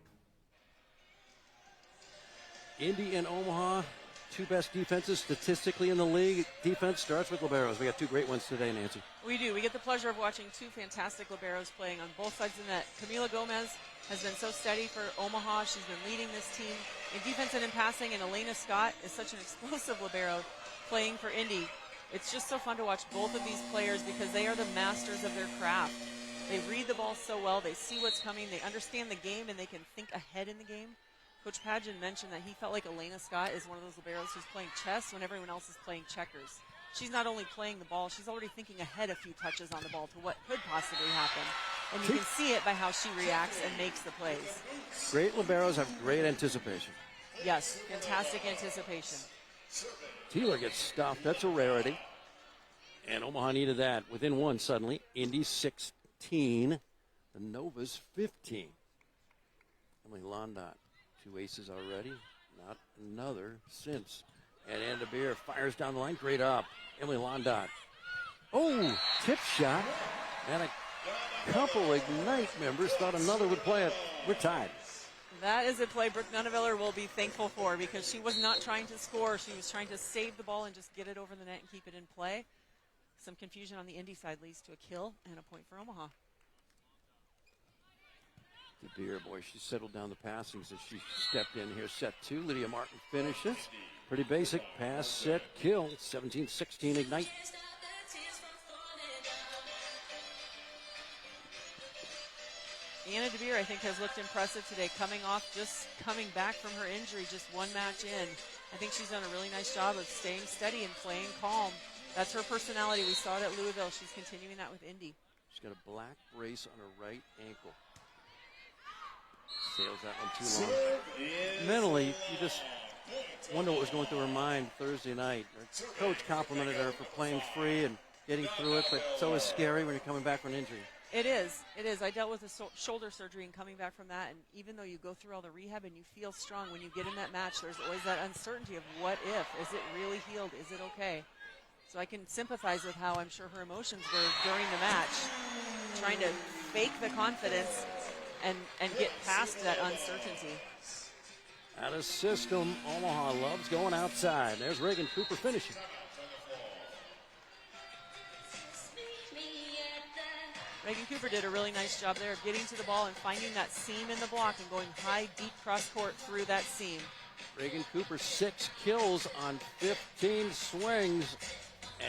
Indy and Omaha, 2 best defenses statistically in the league. Defense starts with liberos. We got 2 great ones today, Nancy. We do. We get the pleasure of watching 2 fantastic liberos playing on both sides of the net. Camila Gomez has been so steady for Omaha. She's been leading this team in defense and in passing, and Elena Scott is such an explosive libero playing for Indy. It's just so fun to watch both of these players because they are the masters of their craft. They read the ball so well. They see what's coming. They understand the game, and they can think ahead in the game. Coach Padgett mentioned that he felt like Elena Scott is one of those liberos who's playing chess when everyone else is playing checkers. She's not only playing the ball, she's already thinking ahead a few touches on the ball to what could possibly happen. And you can see it by how she reacts and makes the plays. Great liberos have great anticipation. Yes, fantastic anticipation. Teeler gets stuffed. That's a rarity. And Omaha needed that. Within 1 suddenly. Indy 16. The Novas 15. Emily Londot. 2 aces already. Not another since. And Anna DeBeer fires down the line. Great up. Emily Londot. Oh, tip shot. And a couple Ignite members thought another would play it. We're tied. That is a play Brooke Nunaviller will be thankful for because she was not trying to score. She was trying to save the ball and just get it over the net and keep it in play. Some confusion on the Indy side leads to a kill and a point for Omaha. DeBeer, boy, she settled down the passings as she stepped in here. Set 2. Lydia Martin finishes. Pretty basic. Pass, set, kill. 17-16 Ignite. Anna DeBeer, I think, has looked impressive today, coming back from her injury just 1 match in. I think she's done a really nice job of staying steady and playing calm. That's her personality. We saw it at Louisville. She's continuing that with Indy. She's got a black brace on her right ankle. Sails that one too long. Mentally, you just wonder what was going through her mind Thursday night. Her coach complimented her for playing free and getting through it, but it's always scary when you're coming back from an injury. It is. It is. I dealt with a shoulder surgery and coming back from that, and even though you go through all the rehab and you feel strong, when you get in that match, there's always that uncertainty of what if? Is it really healed? Is it okay? So I can sympathize with how I'm sure her emotions were during the match, trying to fake the confidence and get past that uncertainty. Out of system, Omaha loves going outside. There's Reagan Cooper finishing. Reagan Cooper did a really nice job there of getting to the ball and finding that seam in the block and going high, deep cross court through that seam. Reagan Cooper 6 kills on 15 swings.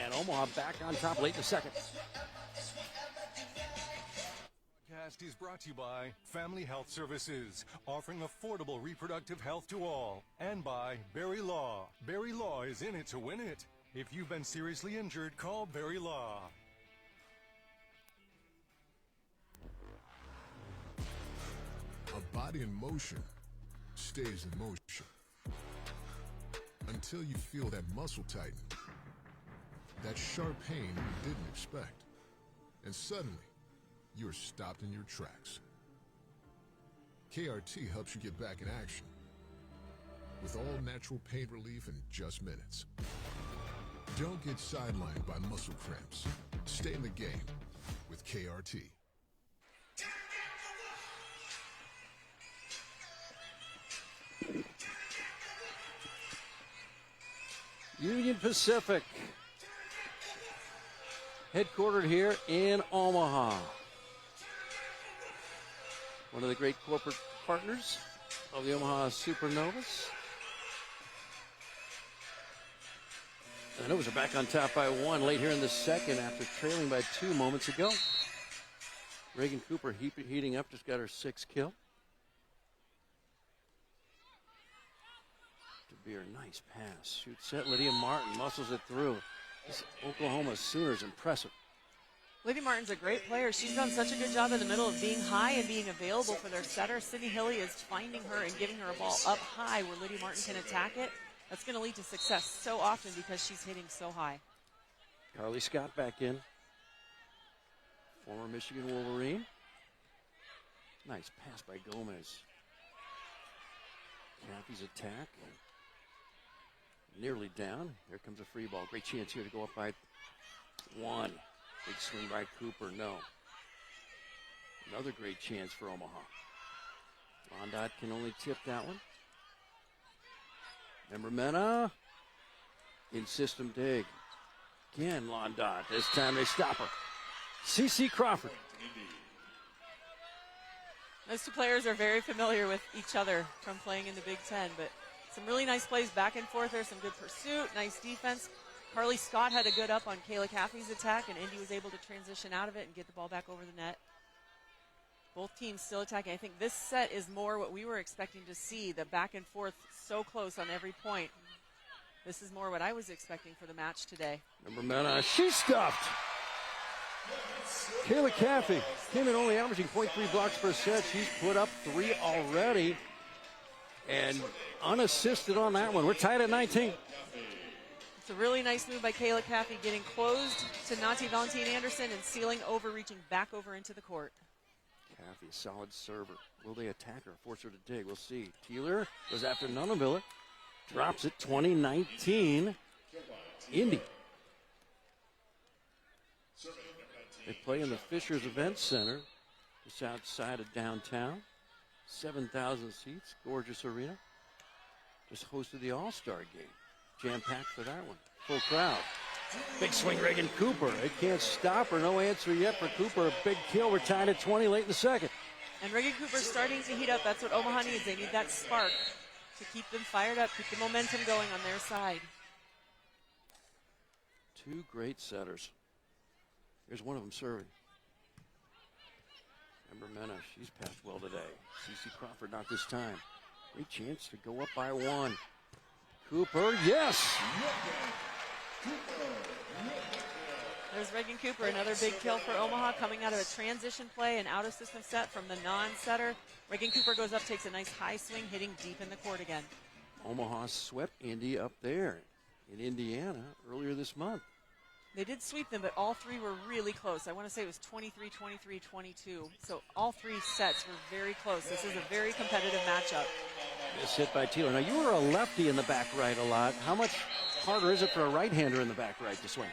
And Omaha back on top late in the second. Last is brought to you by Family Health Services, offering affordable reproductive health to all. And by Barry Law. Barry Law is in it to win it. If you've been seriously injured, call Barry Law. A body in motion stays in motion until you feel that muscle tighten, that sharp pain you didn't expect, and suddenly you're stopped in your tracks. KRT helps you get back in action with all natural pain relief in just minutes. Don't get sidelined by muscle cramps. Stay in the game with KRT. Union Pacific, headquartered here in Omaha. One of the great corporate partners of the Omaha Supernovas. The Novas are back on top by 1 late here in the second after trailing by 2 moments ago. Reagan Cooper heating up, just got her 6th kill. To be her nice pass. Shoots set. Lydia Martin muscles it through. This Oklahoma Sooners impressive. Lydia Martin's a great player. She's done such a good job in the middle of being high and being available for their setter. Sydney Hilly is finding her and giving her a ball up high where Lydia Martin can attack it. That's going to lead to success so often because she's hitting so high. Carly Scott back in. Former Michigan Wolverine. Nice pass by Gomez. Cappy's attack. Nearly down. Here comes a free ball. Great chance here to go up by 1. Big swing by Cooper. No. Another great chance for Omaha. Londot can only tip that one. Remember Mena. In system dig. Again, Londot. This time they stop her. CeCe Crawford. Those two players are very familiar with each other from playing in the Big Ten, but some really nice plays back and forth there, some good pursuit, nice defense. Carly Scott had a good up on Kayla Caffey's attack, and Indy was able to transition out of it and get the ball back over the net. Both teams still attacking. I think this set is more what we were expecting to see, the back and forth so close on every point. This is more what I was expecting for the match today. Number Mena, she's stuffed. Kayla Caffey came in only averaging 0.3 blocks per set. She's put up 3 already. And unassisted on that one. We're tied at 19. It's a really nice move by Kayla Caffey, getting closed to Nati Valentine Anderson and sealing over, reaching back over into the court. Caffey, solid server. Will they attack her, force her to dig? We'll see. Teeler goes after Nunavilla. Drops it, 2019. Indy. They play in the Fishers Event Center, just outside of downtown. 7,000 seats, gorgeous arena. Just hosted the All-Star game. Jam-packed for that one. Full crowd. Big swing, Reagan Cooper. It can't stop her. No answer yet for Cooper. A big kill. We're tied at 20 late in the second. And Reagan Cooper's starting to heat up. That's what Omaha needs. They need that spark to keep them fired up, keep the momentum going on their side. 2 great setters. Here's one of them serving. Amber Mena, she's passed well today. CeCe Crawford, not this time. Great chance to go up by 1. Cooper, yes! There's Reagan Cooper, another big kill for Omaha, coming out of a transition play, an out-of-system set from the non-setter. Reagan Cooper goes up, takes a nice high swing, hitting deep in the court again. Omaha swept Indy up there in Indiana earlier this month. They did sweep them, but all 3 were really close. I want to say it was 23, 23, 22. So all 3 sets were very close. This is a very competitive matchup. This hit by Teeler. Now, you were a lefty in the back right a lot. How much harder is it for a right-hander in the back right to swing?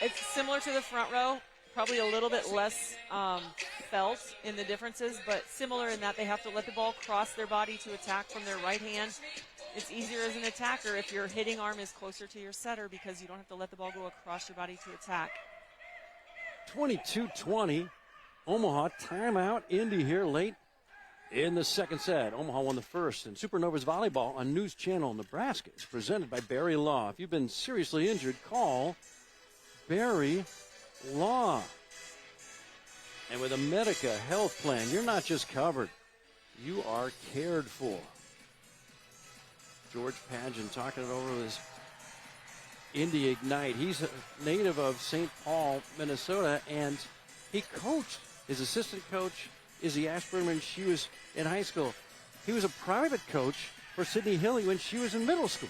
It's similar to the front row, probably a little bit less felt in the differences, but similar in that they have to let the ball cross their body to attack from their right hand. It's easier as an attacker if your hitting arm is closer to your setter because you don't have to let the ball go across your body to attack. 22-20. Omaha timeout. Indy here late in the second set. Omaha won the first. And Supernovas Volleyball on News Channel Nebraska is presented by Barry Law. If you've been seriously injured, call Barry Law. And with a Medica health plan, you're not just covered, you are cared for. George Pageant talking it over with his Indy Ignite. He's a native of St. Paul, Minnesota, and he coached. His assistant coach, Izzy Ashburn, when she was in high school. He was a private coach for Sydney Hilly when she was in middle school.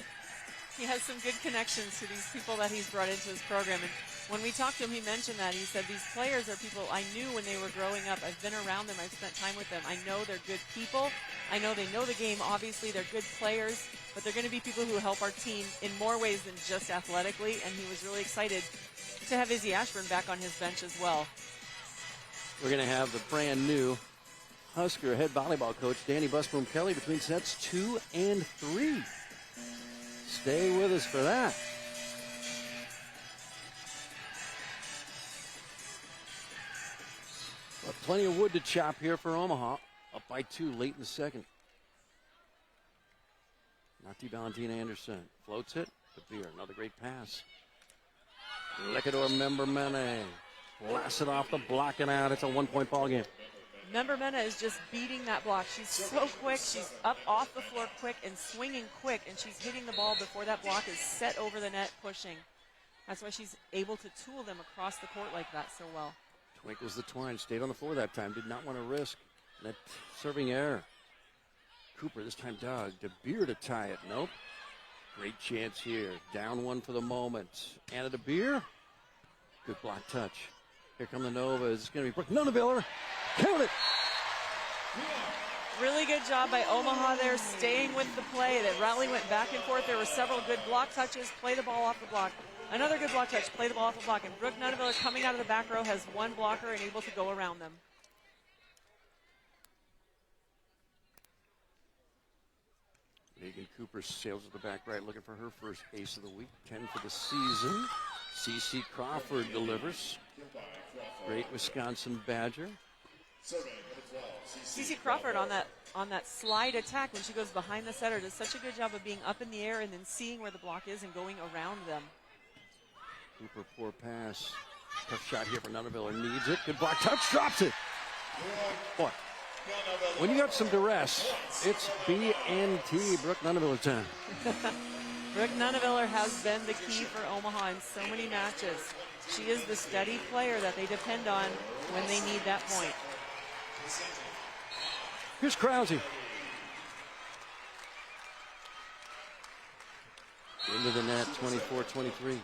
He has some good connections to these people that he's brought into his program. And when we talked to him, he mentioned that. He said, these players are people I knew when they were growing up. I've been around them. I've spent time with them. I know they're good people. I know they know the game. Obviously, they're good players. But they're going to be people who help our team in more ways than just athletically. And he was really excited to have Izzy Ashburn back on his bench as well. We're going to have the brand new Husker head volleyball coach, Danny Busboom Kelly, between sets 2 and 3. Stay with us for that. But plenty of wood to chop here for Omaha. Up by 2 late in the second. Nati Valentina Anderson floats it to Beer. Another great pass. Lecador Member-Mene blasts it off the block and out. It's a 1-point ball game. Member-Mene is just beating that block. She's so quick. She's up off the floor quick and swinging quick, and she's hitting the ball before that block is set over the net, pushing. That's why she's able to tool them across the court like that so well. Twinkles the twine, stayed on the floor that time, did not want to risk that serving error. Cooper this time dug. De Beer to tie it. Nope. Great chance here. Down 1 for the moment. Anna De Beer. Good block touch. Here come the Novas. It's going to be Brooke Nuneviller. Count it. Really good job by Omaha there, staying with the play. The rally went back and forth. There were several good block touches. Play the ball off the block. Another good block touch. Play the ball off the block. And Brooke Nuneviller coming out of the back row has one blocker and able to go around them. Megan Cooper sails to the back right, looking for her first ace of the week. 10 for the season. CeCe Crawford delivers. Great Wisconsin Badger. CeCe Crawford on that slide attack when she goes behind the setter does such a good job of being up in the air and then seeing where the block is and going around them. Cooper, poor pass. Tough shot here for Nuneviller. Needs it. Good block touch. Drops it. Boy, when you got some duress, it's BNT. Brooke Nuneviller time. Brooke Nuneviller has been the key for Omaha in so many matches. She is the steady player that they depend on when they need that point. Here's Krause. Into the net, 24-23.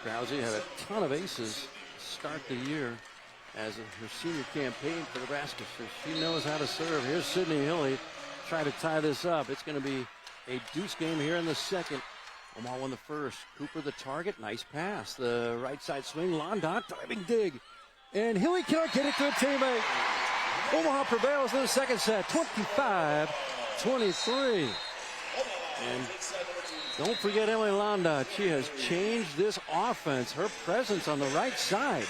Krause had a ton of aces to start the year as her senior campaign for Nebraska, so she knows how to serve. Here's Sydney Hilly trying to tie this up. It's going to be a deuce game here in the second. Omaha won the first. Cooper the target. Nice pass. The right side swing. Londot diving dig. And Hilly cannot get it to a teammate. Omaha prevails in the second set. 25-23. And don't forget Emily Londot. She has changed this offense. Her presence on the right side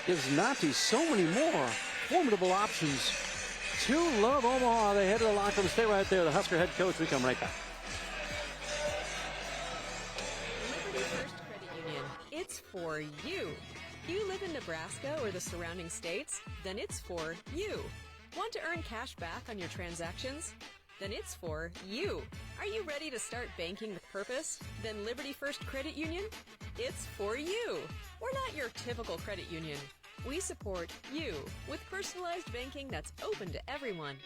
gives Nati so many more formidable options. 2 love Omaha. They head to the locker room. Stay right there. The Husker head coach. We come right back. Liberty First Credit Union. It's for you. You live in Nebraska or the surrounding states? Then it's for you. Want to earn cash back on your transactions? Then it's for you. Are you ready to start banking with purpose? Then Liberty First Credit Union? It's for you. We're not your typical credit union. We support you with personalized banking that's open to everyone.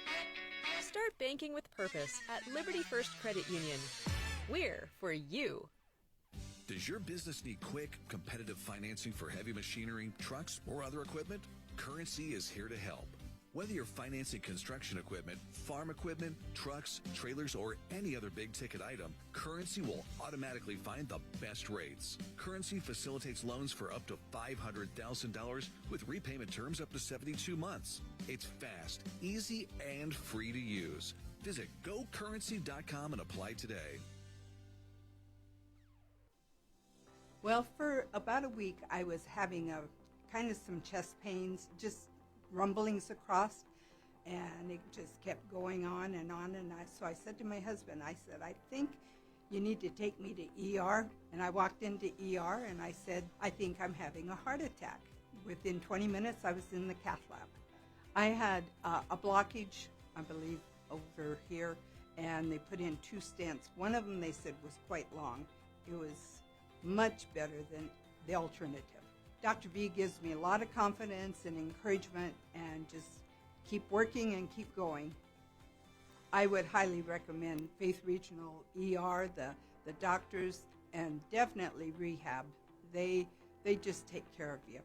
Start banking with purpose at Liberty First Credit Union. We're for you. Does your business need quick, competitive financing for heavy machinery, trucks, or other equipment? Currency is here to help. Whether you're financing construction equipment, farm equipment, trucks, trailers, or any other big-ticket item, Currency will automatically find the best rates. Currency facilitates loans for up to $500,000 with repayment terms up to 72 months. It's fast, easy, and free to use. Visit GoCurrency.com and apply today. Well, for about a week, I was having kind of some chest pains, just rumblings across, and it just kept going on. And so I said to my husband, I said, I think you need to take me to ER. And I walked into ER and I said, I think I'm having a heart attack. Within 20 minutes, I was in the cath lab. I had a blockage, I believe, over here, and they put in 2 stents. One of them, they said, was quite long. It was much better than the alternative. Dr. B gives me a lot of confidence and encouragement, and just keep working and keep going. I would highly recommend Faith Regional ER, the doctors, and definitely rehab. They just take care of you.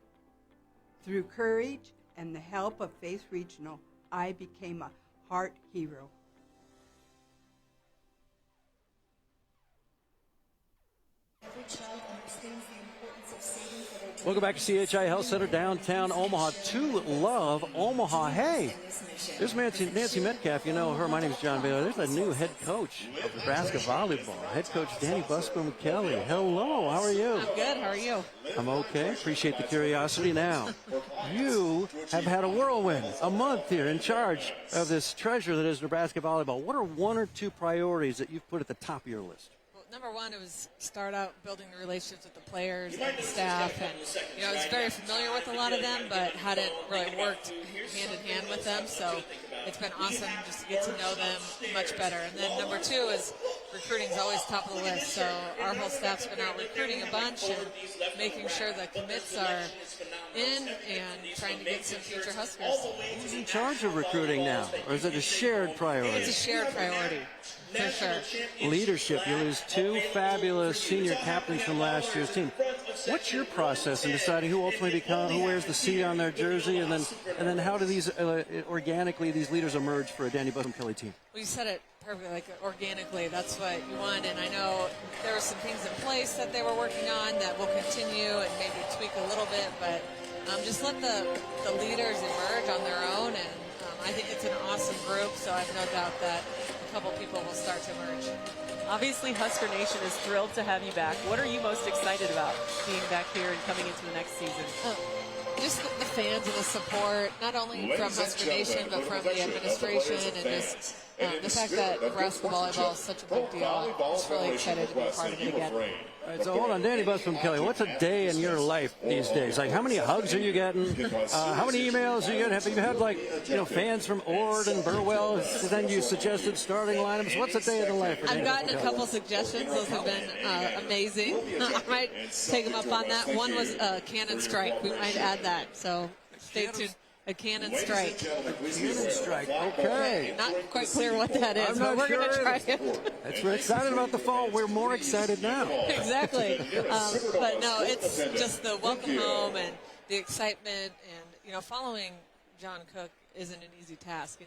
Through courage and the help of Faith Regional, I became a heart hero. Every child understands the importance of saving for their Welcome back to CHI Health Center, downtown Omaha. To love Omaha. Hey, there's Nancy Metcalf. You know her. My name is John Baylor. There's a new head coach of Nebraska volleyball. Head coach Danny Buscombe-Kelly. Hello. How are you? I'm good. How are you? I'm okay. Appreciate the curiosity. Now, you have had a whirlwind, a month here in charge of this treasure that is Nebraska volleyball. What are 1 or 2 priorities that you've put at the top of your list? Number one, it was start out building the relationships with the players and the staff, and I was very familiar with a lot of them, but hadn't really worked hand in hand with them. So it's been awesome just to get to know them much better. And then number 2 is recruiting is always top of the list. So our whole staff's been out recruiting a bunch and making sure the commits are in and trying to get some future Huskers. Who's in charge of recruiting now, or is it a shared priority? It's a shared priority. For sure. Leadership. You lose 2 fabulous senior captains from last year's team. What's your process in deciding who ultimately who wears the C on their jersey, and then how do these organically these leaders emerge for a Danny Buscombe-Kelly team? Well, you said it perfectly, like organically. That's what you want, and I know there were some things in place that they were working on that will continue and maybe tweak a little bit, but just let the leaders emerge on their own, and I think it's an awesome group, so I have no doubt that a couple people will start to emerge. Obviously, Husker Nation is thrilled to have you back. What are you most excited about being back here and coming into the next season? Just the fans and the support, not only from Husker Nation, but from the administration, and just the fact that Nebraska volleyball is such a big deal. I'm just really excited to be part of it again. All right, so hold on, Danny Buscombe-Kelly, what's a day in your life these days? Like, how many hugs are you getting? How many emails are you getting? Have you had, like, fans from Ord and Burwell send you suggested starting lineups? What's a day in the life? I've gotten a couple suggestions. Those have been amazing. I might take them up on that. One was a cannon strike. We might add that, so stay tuned. A cannon strike. Cannon strike, okay. Not quite clear what that is, but we're going to try it. We're excited about the fall. We're more excited now. Exactly. But no, it's just the welcome home and the excitement, and following John Cook isn't an easy task.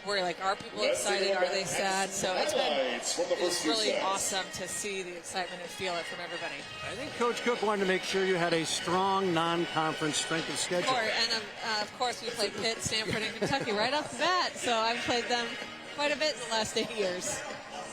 We're like, are people excited? Are they sad? So it's really awesome to see the excitement and feel it from everybody. I think Coach Cook wanted to make sure you had a strong non-conference strength of schedule. And of course, we played Pitt, Stanford, and Kentucky right off the bat. So I've played them quite a bit in the last 8 years.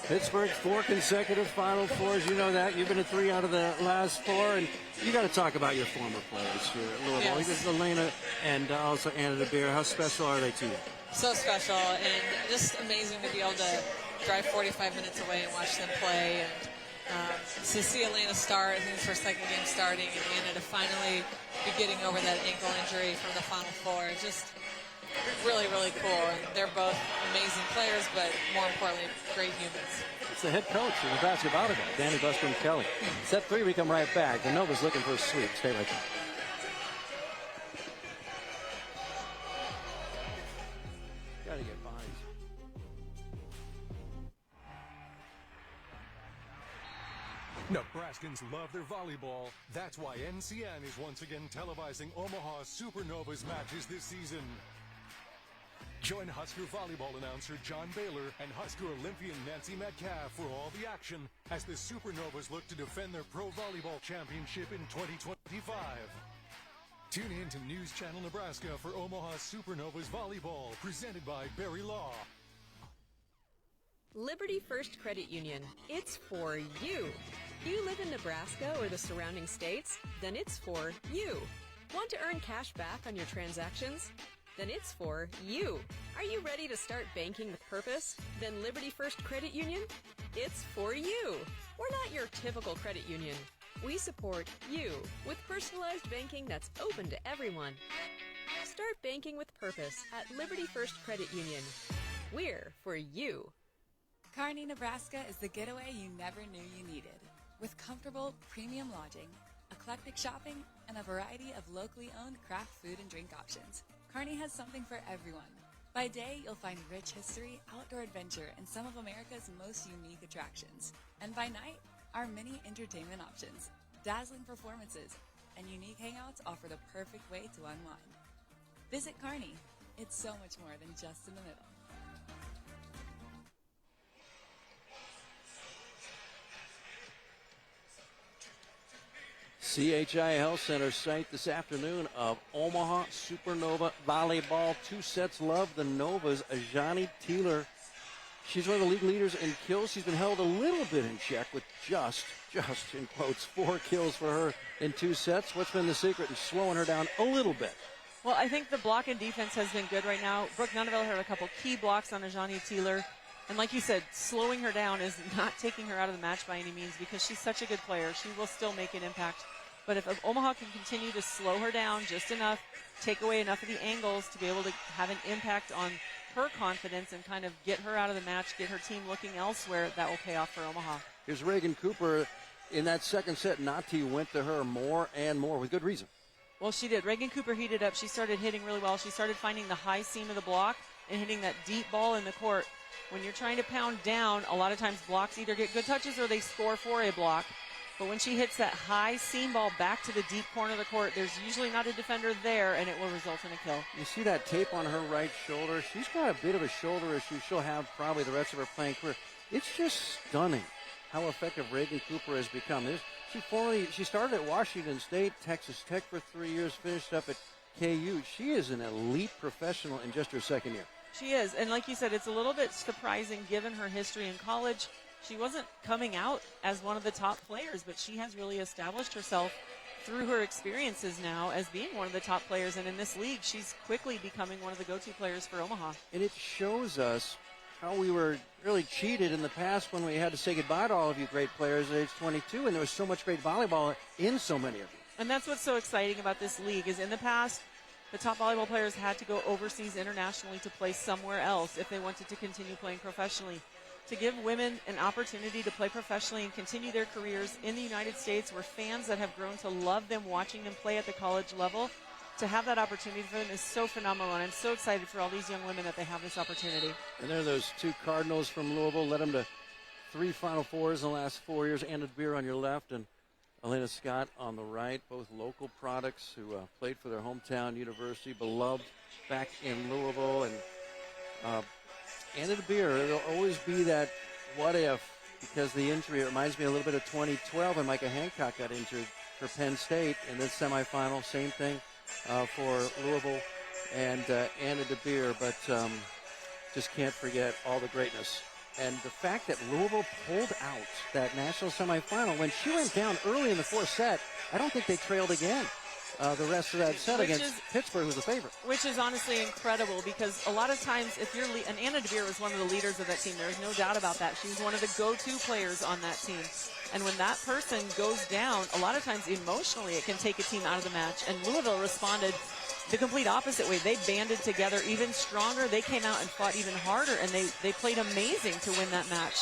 Pittsburgh, 4 consecutive Final Fours. You know that. You've been to 3 out of the last 4. And you got to talk about your former players here at Louisville. Yes. Elena and also Anna DeBeer. How special are they to you? So special, and just amazing to be able to drive 45 minutes away and watch them play. And to see Elena start, I think it's her second game starting, and Anna to finally be getting over that ankle injury from the Final Four. It's just really, really cool. And they're both amazing players, but more importantly, great humans. It's the head coach of Nebraska volleyball, Danny Buscombe-Kelly. Set 3, we come right back. The Nova's looking for a sweep. Stay right there. Gotta get bodies. Nebraskans love their volleyball. That's why NCN is once again televising Omaha Supernovas matches this season. Join Husker volleyball announcer John Baylor and Husker Olympian Nancy Metcalf for all the action as the Supernovas look to defend their Pro Volleyball Championship in 2025. Tune in to News Channel Nebraska for Omaha Supernovas volleyball, presented by Barry Law. Liberty First Credit Union. It's for you. You live in Nebraska or the surrounding states? Then it's for you. Want to earn cash back on your transactions? Then it's for you. Are you ready to start banking with purpose? Then Liberty First Credit Union? It's for you. We're not your typical credit union. We support you with personalized banking that's open to everyone. Start banking with purpose at Liberty First Credit Union. We're for you. Kearney, Nebraska is the getaway you never knew you needed. With comfortable, premium lodging, eclectic shopping, and a variety of locally owned craft food and drink options, Kearney has something for everyone. By day, you'll find rich history, outdoor adventure, and some of America's most unique attractions. And by night, our many entertainment options, dazzling performances, and unique hangouts offer the perfect way to unwind. Visit Kearney. It's so much more than just in the middle. CHI Health Center site this afternoon of Omaha Supernova Volleyball. 2 sets love the Novas. Ajani Teeler, she's one of the league leaders in kills. She's been held a little bit in check with just in quotes, 4 kills for her in 2 sets. What's been the secret in slowing her down a little bit? Well, I think the block and defense has been good right now. Brooke Nuneville had a couple key blocks on Ajani Teeler. And like you said, slowing her down is not taking her out of the match by any means because she's such a good player. She will still make an impact. But if Omaha can continue to slow her down just enough, take away enough of the angles to be able to have an impact on her confidence and kind of get her out of the match, get her team looking elsewhere, that will pay off for Omaha. Here's Reagan Cooper. In that second set, Nati went to her more and more with good reason. Well, she did. Reagan Cooper heated up. She started hitting really well. She started finding the high seam of the block and hitting that deep ball in the court. When you're trying to pound down, a lot of times blocks either get good touches or they score for a block. But when she hits that high seam ball back to the deep corner of the court, there's usually not a defender there, and it will result in a kill. You see that tape on her right shoulder? She's got a bit of a shoulder issue she'll have probably the rest of her playing career. It's just stunning how effective Reagan Cooper has become. She started at Washington State, Texas Tech for 3 years, finished up at KU. She is an elite professional in just her second year. She is, and like you said, it's a little bit surprising given her history in college. She wasn't coming out as one of the top players, but she has really established herself through her experiences now as being one of the top players. And in this league, she's quickly becoming one of the go-to players for Omaha. And it shows us how we were really cheated in the past when we had to say goodbye to all of you great players at age 22, and there was so much great volleyball in so many of you. And that's what's so exciting about this league is in the past, the top volleyball players had to go overseas internationally to play somewhere else if they wanted to continue playing professionally. To give women an opportunity to play professionally and continue their careers in the United States where fans that have grown to love them watching them play at the college level, to have that opportunity for them is so phenomenal. And I'm so excited for all these young women that they have this opportunity. And there are those 2 Cardinals from Louisville, led them to 3 Final Fours in the last 4 years. Anna DeBeer on your left and Elena Scott on the right, both local products who played for their hometown university, beloved back in Louisville. And Anna DeBeer, there'll always be that what if because the injury. It reminds me a little bit of 2012 when Micah Hancock got injured for Penn State in the semifinal. Same thing for Louisville and Anna DeBeer, but just can't forget all the greatness. And the fact that Louisville pulled out that national semifinal, when she went down early in the 4th set, I don't think they trailed again. The rest of that set against Pittsburgh, who's the favorite. Which is honestly incredible because a lot of times if you're, and Anna DeBeer was one of the leaders of that team, there's no doubt about that. She was one of the go-to players on that team. And when that person goes down, a lot of times emotionally it can take a team out of the match. And Louisville responded the complete opposite way. They banded together even stronger. They came out and fought even harder, and they played amazing to win that match.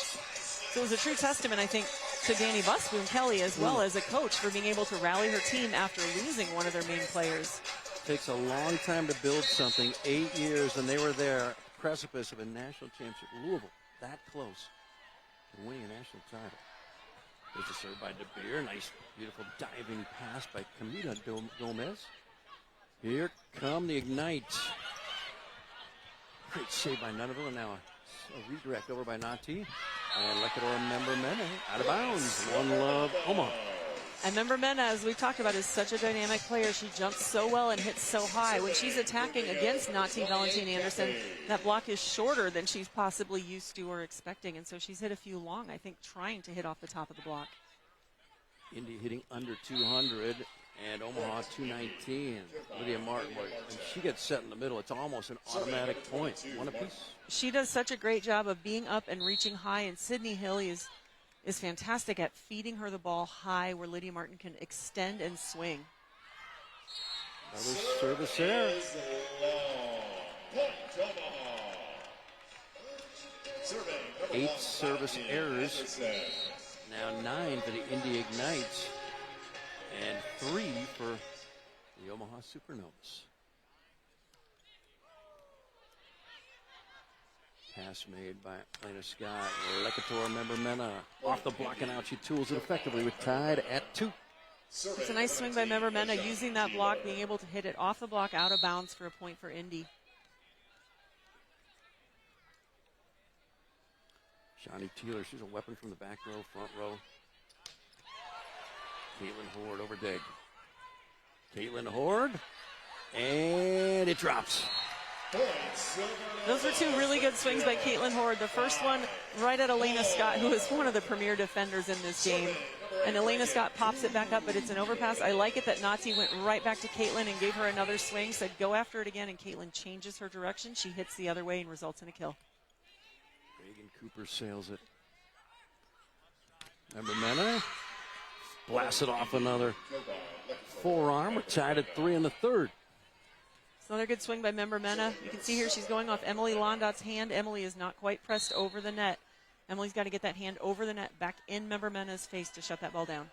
So it was a true testament, I think, to Danny Busboom Kelly as well as a coach for being able to rally her team after losing one of their main players. Takes a long time to build something. 8 years, and they were there at the precipice of a national championship. Louisville, that close to winning a national title. There's a serve by DeBeer. Nice, beautiful diving pass by Camila Gomez. Here come the Ignite. Great save by Nuneville, and now a redirect over by Nati. And Lekador Member Mena out of bounds. One love, Omaha. And Member Mena, as we've talked about, is such a dynamic player. She jumps so well and hits so high. When she's attacking against Nati Valentine Anderson, that block is shorter than she's possibly used to or expecting. And so she's hit a few long, I think, trying to hit off the top of the block. Indy hitting under 200. And Omaha 219. Lydia Martin, and she gets set in the middle. It's almost an automatic point. One apiece. She does such a great job of being up and reaching high, and Sydney Hilly is fantastic at feeding her the ball high where Lydia Martin can extend and swing. Another service error. 8 service errors. Now 9 for the Indy Ignite. And 3 for the Omaha Supernovas. Pass made by Elena Scott. Lecator member Mena off the block and out. She tools it effectively. We're tied at 2. It's a nice swing by member Mena, using that block, being able to hit it off the block out of bounds for a point for Indy. Shawnee Teeler, she's a weapon from the back row, front row. Caitlin Horde over Dig. Caitlin Horde, and it drops. Those were 2 really good swings by Caitlin Horde. The first one right at Elena Scott, who is one of the premier defenders in this game. And Elena Scott pops it back up, but it's an overpass. I like it that Nati went right back to Caitlin and gave her another swing, said go after it again, and Caitlin changes her direction. She hits the other way and results in a kill. Reagan Cooper sails it. Remember Mena? Blasts it off another forearm. We're tied at 3 in the third. It's another good swing by member Mena. You can see here she's going off Emily Londot's hand. Emily is not quite pressed over the net. Emily's got to get that hand over the net, back in member Mena's face to shut that ball down.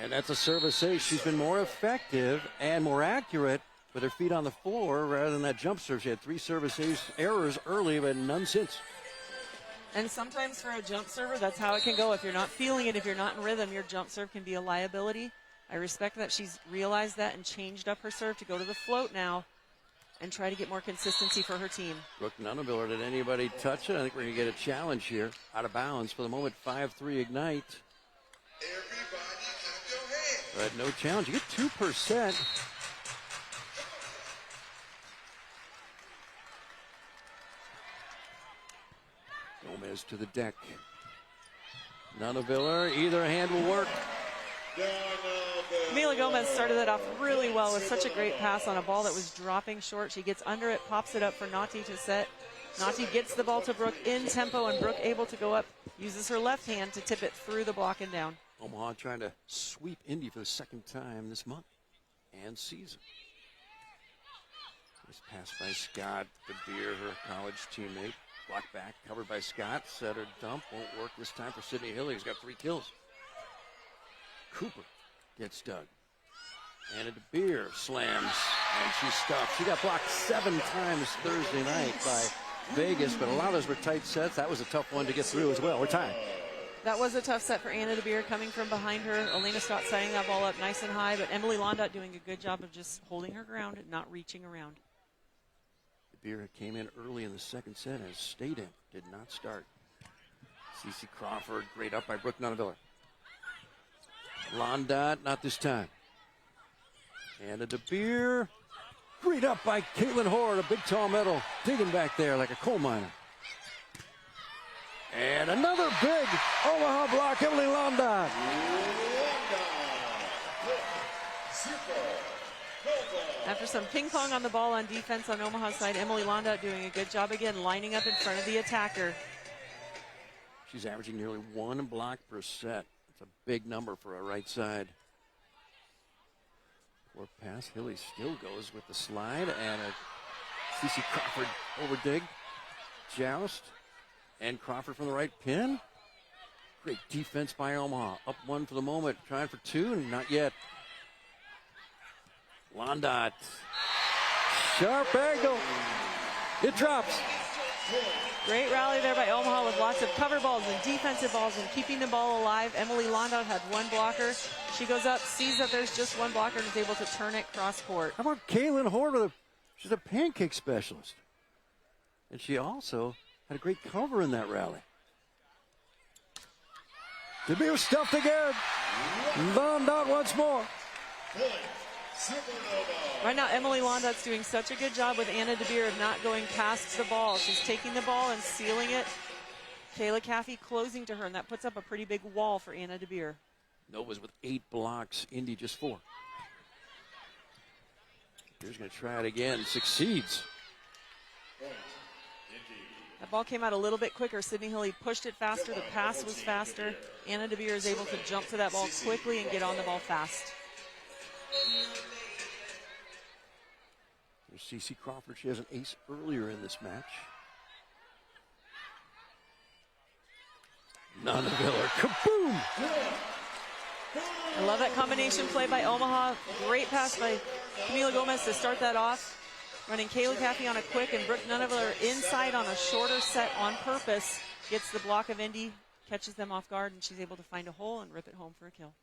And that's a service ace. She's been more effective and more accurate with her feet on the floor rather than that jump serve. She had 3 service ace errors early, but none since. And sometimes for a jump server, that's how it can go. If you're not feeling it, if you're not in rhythm, your jump serve can be a liability. I respect that she's realized that and changed up her serve to go to the float now and try to get more consistency for her team. Brooke Nunaville, did anybody touch it? I think we're going to get a challenge here. Out of bounds for the moment, 5-3 Ignite. But no challenge. You get 2%. Gomez to the deck. Nunaville, either hand will work. Camila Gomez started that off really well with such a great pass on a ball that was dropping short. She gets under it, pops it up for Nati to set. Nati gets the ball to Brooke in tempo, and Brooke able to go up, uses her left hand to tip it through the block and down. Omaha trying to sweep Indy for the second time this month and season. Nice pass by Scott to Beer, her college teammate. Block back, covered by Scott. Setter dump, won't work this time for Sydney Hilly, who's got 3 kills. Cooper gets dug. Anna DeBeer slams, and she's stuffed. She got blocked 7 times Thursday night by Vegas, but a lot of those were tight sets. That was a tough one to get through as well. We're tied. That was a tough set for Anna DeBeer coming from behind her. Elena Scott setting that ball up nice and high, but Emily Londot doing a good job of just holding her ground and not reaching around. DeBeer came in early in the second set and stayed in, did not start. Cece Crawford, great up by Brooke Nunaville. Londot, not this time. Anna DeBeer, great up by Caitlin Horde, a big tall medal, digging back there like a coal miner. And another big Omaha block, Emily Londot. After some ping pong on the ball on defense on Omaha's side, Emily Londot doing a good job again, lining up in front of the attacker. She's averaging nearly 1 block per set. It's a big number for a right side. Poor pass. Hilly still goes with the slide, and a Cece Crawford over dig. Joust. And Crawford from the right pin. Great defense by Omaha. Up 1 for the moment. Trying for 2, and not yet. Londot. Sharp angle. It drops. Great rally there by Omaha with lots of cover balls and defensive balls and keeping the ball alive. Emily Londot had 1 blocker. She goes up, sees that there's just 1 blocker, and is able to turn it cross court. How about Caitlin Horde? She's a pancake specialist. And she also had a great cover in that rally. DeBeer stuffed again. Londot once more. Right now, Emily Londot's doing such a good job with Anna DeBeer of not going past the ball. She's taking the ball and sealing it, Kayla Caffey closing to her, and that puts up a pretty big wall for Anna DeBeer. Novas with 8 blocks, Indy just 4. Here's going to try it again, succeeds. That ball came out a little bit quicker. Sydney Hilly pushed it faster. The pass was faster. Anna DeBeer is able to jump to that ball quickly and get on the ball fast. There's Cece Crawford. She has an ace earlier in this match. Nonaviller, kaboom! I love that combination play by Omaha. Great pass by Camila Gomez to start that off. Running Kayla Caffey on a quick, and Brooke Nunaviller inside on a shorter set on purpose. Gets the block of Indy, catches them off guard, and she's able to find a hole and rip it home for a kill.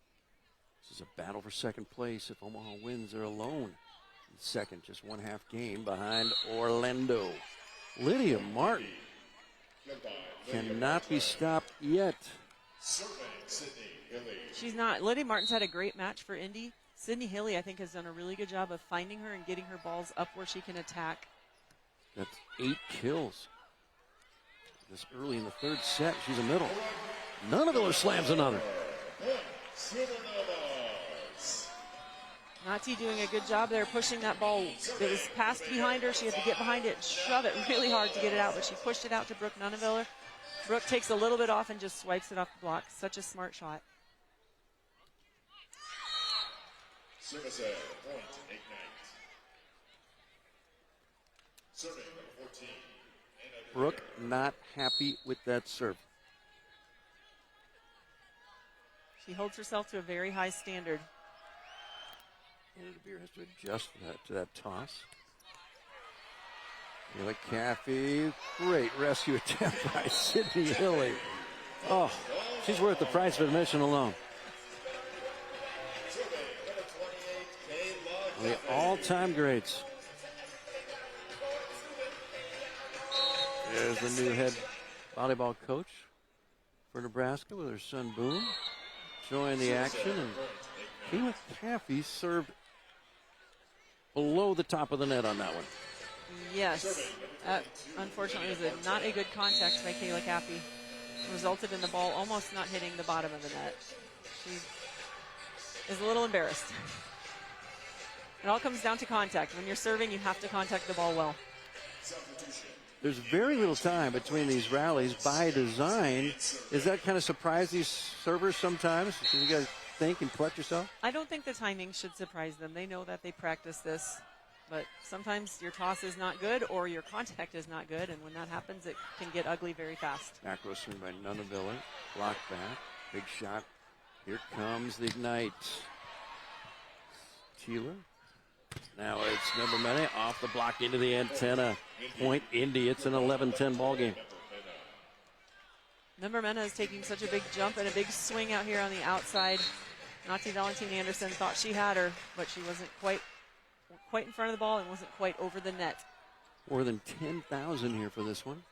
This is a battle for second place. If Omaha wins, they're alone. In second, just 1/2 game behind Orlando. Lydia Martin cannot be stopped yet. She's not. Lydia Martin's had a great match for Indy. Sydney Hilly, I think, has done a really good job of finding her and getting her balls up where she can attack. That's 8 kills. This early in the third set, she's a middle. Nunaviller slams another. Nati doing a good job there, pushing that ball. It was passed behind her. She had to get behind it and shove it really hard to get it out, but she pushed it out to Brooke Nunaviller. Brooke takes a little bit off and just swipes it off the block. Such a smart shot. Service at point, Ignite. Serving number 14. Brooke not happy with that serve. She holds herself to a very high standard. Anna DeBeer has to adjust to that toss. Kayla Caffey, great rescue attempt by Sydney Hilly. Oh, she's worth the price of admission alone. The all-time greats. There's the new head volleyball coach for Nebraska with her son Boone. Enjoying the action, and Kayla Caffey served below the top of the net on that one. Yes, unfortunately was not a good contact by Kayla Caffey. Resulted in the ball almost not hitting the bottom of the net. She is a little embarrassed. It all comes down to contact. When you're serving, you have to contact the ball well. There's very little time between these rallies by design. Does that kind of surprise these servers sometimes? Do you guys think and collect yourself? I don't think the timing should surprise them. They know that they practice this. But sometimes your toss is not good or your contact is not good, and when that happens, it can get ugly very fast. Back row swing by Nunaviller. Block back. Big shot. Here comes the Ignite. Teeler. Now it's number many off the block into the antenna. Point Indy. It's an 11-10 ball game. Number Mena is taking such a big jump and a big swing out here on the outside. Nati Valentine Anderson thought she had her, but she wasn't quite in front of the ball and wasn't quite over the net. More than 10,000 here for this one.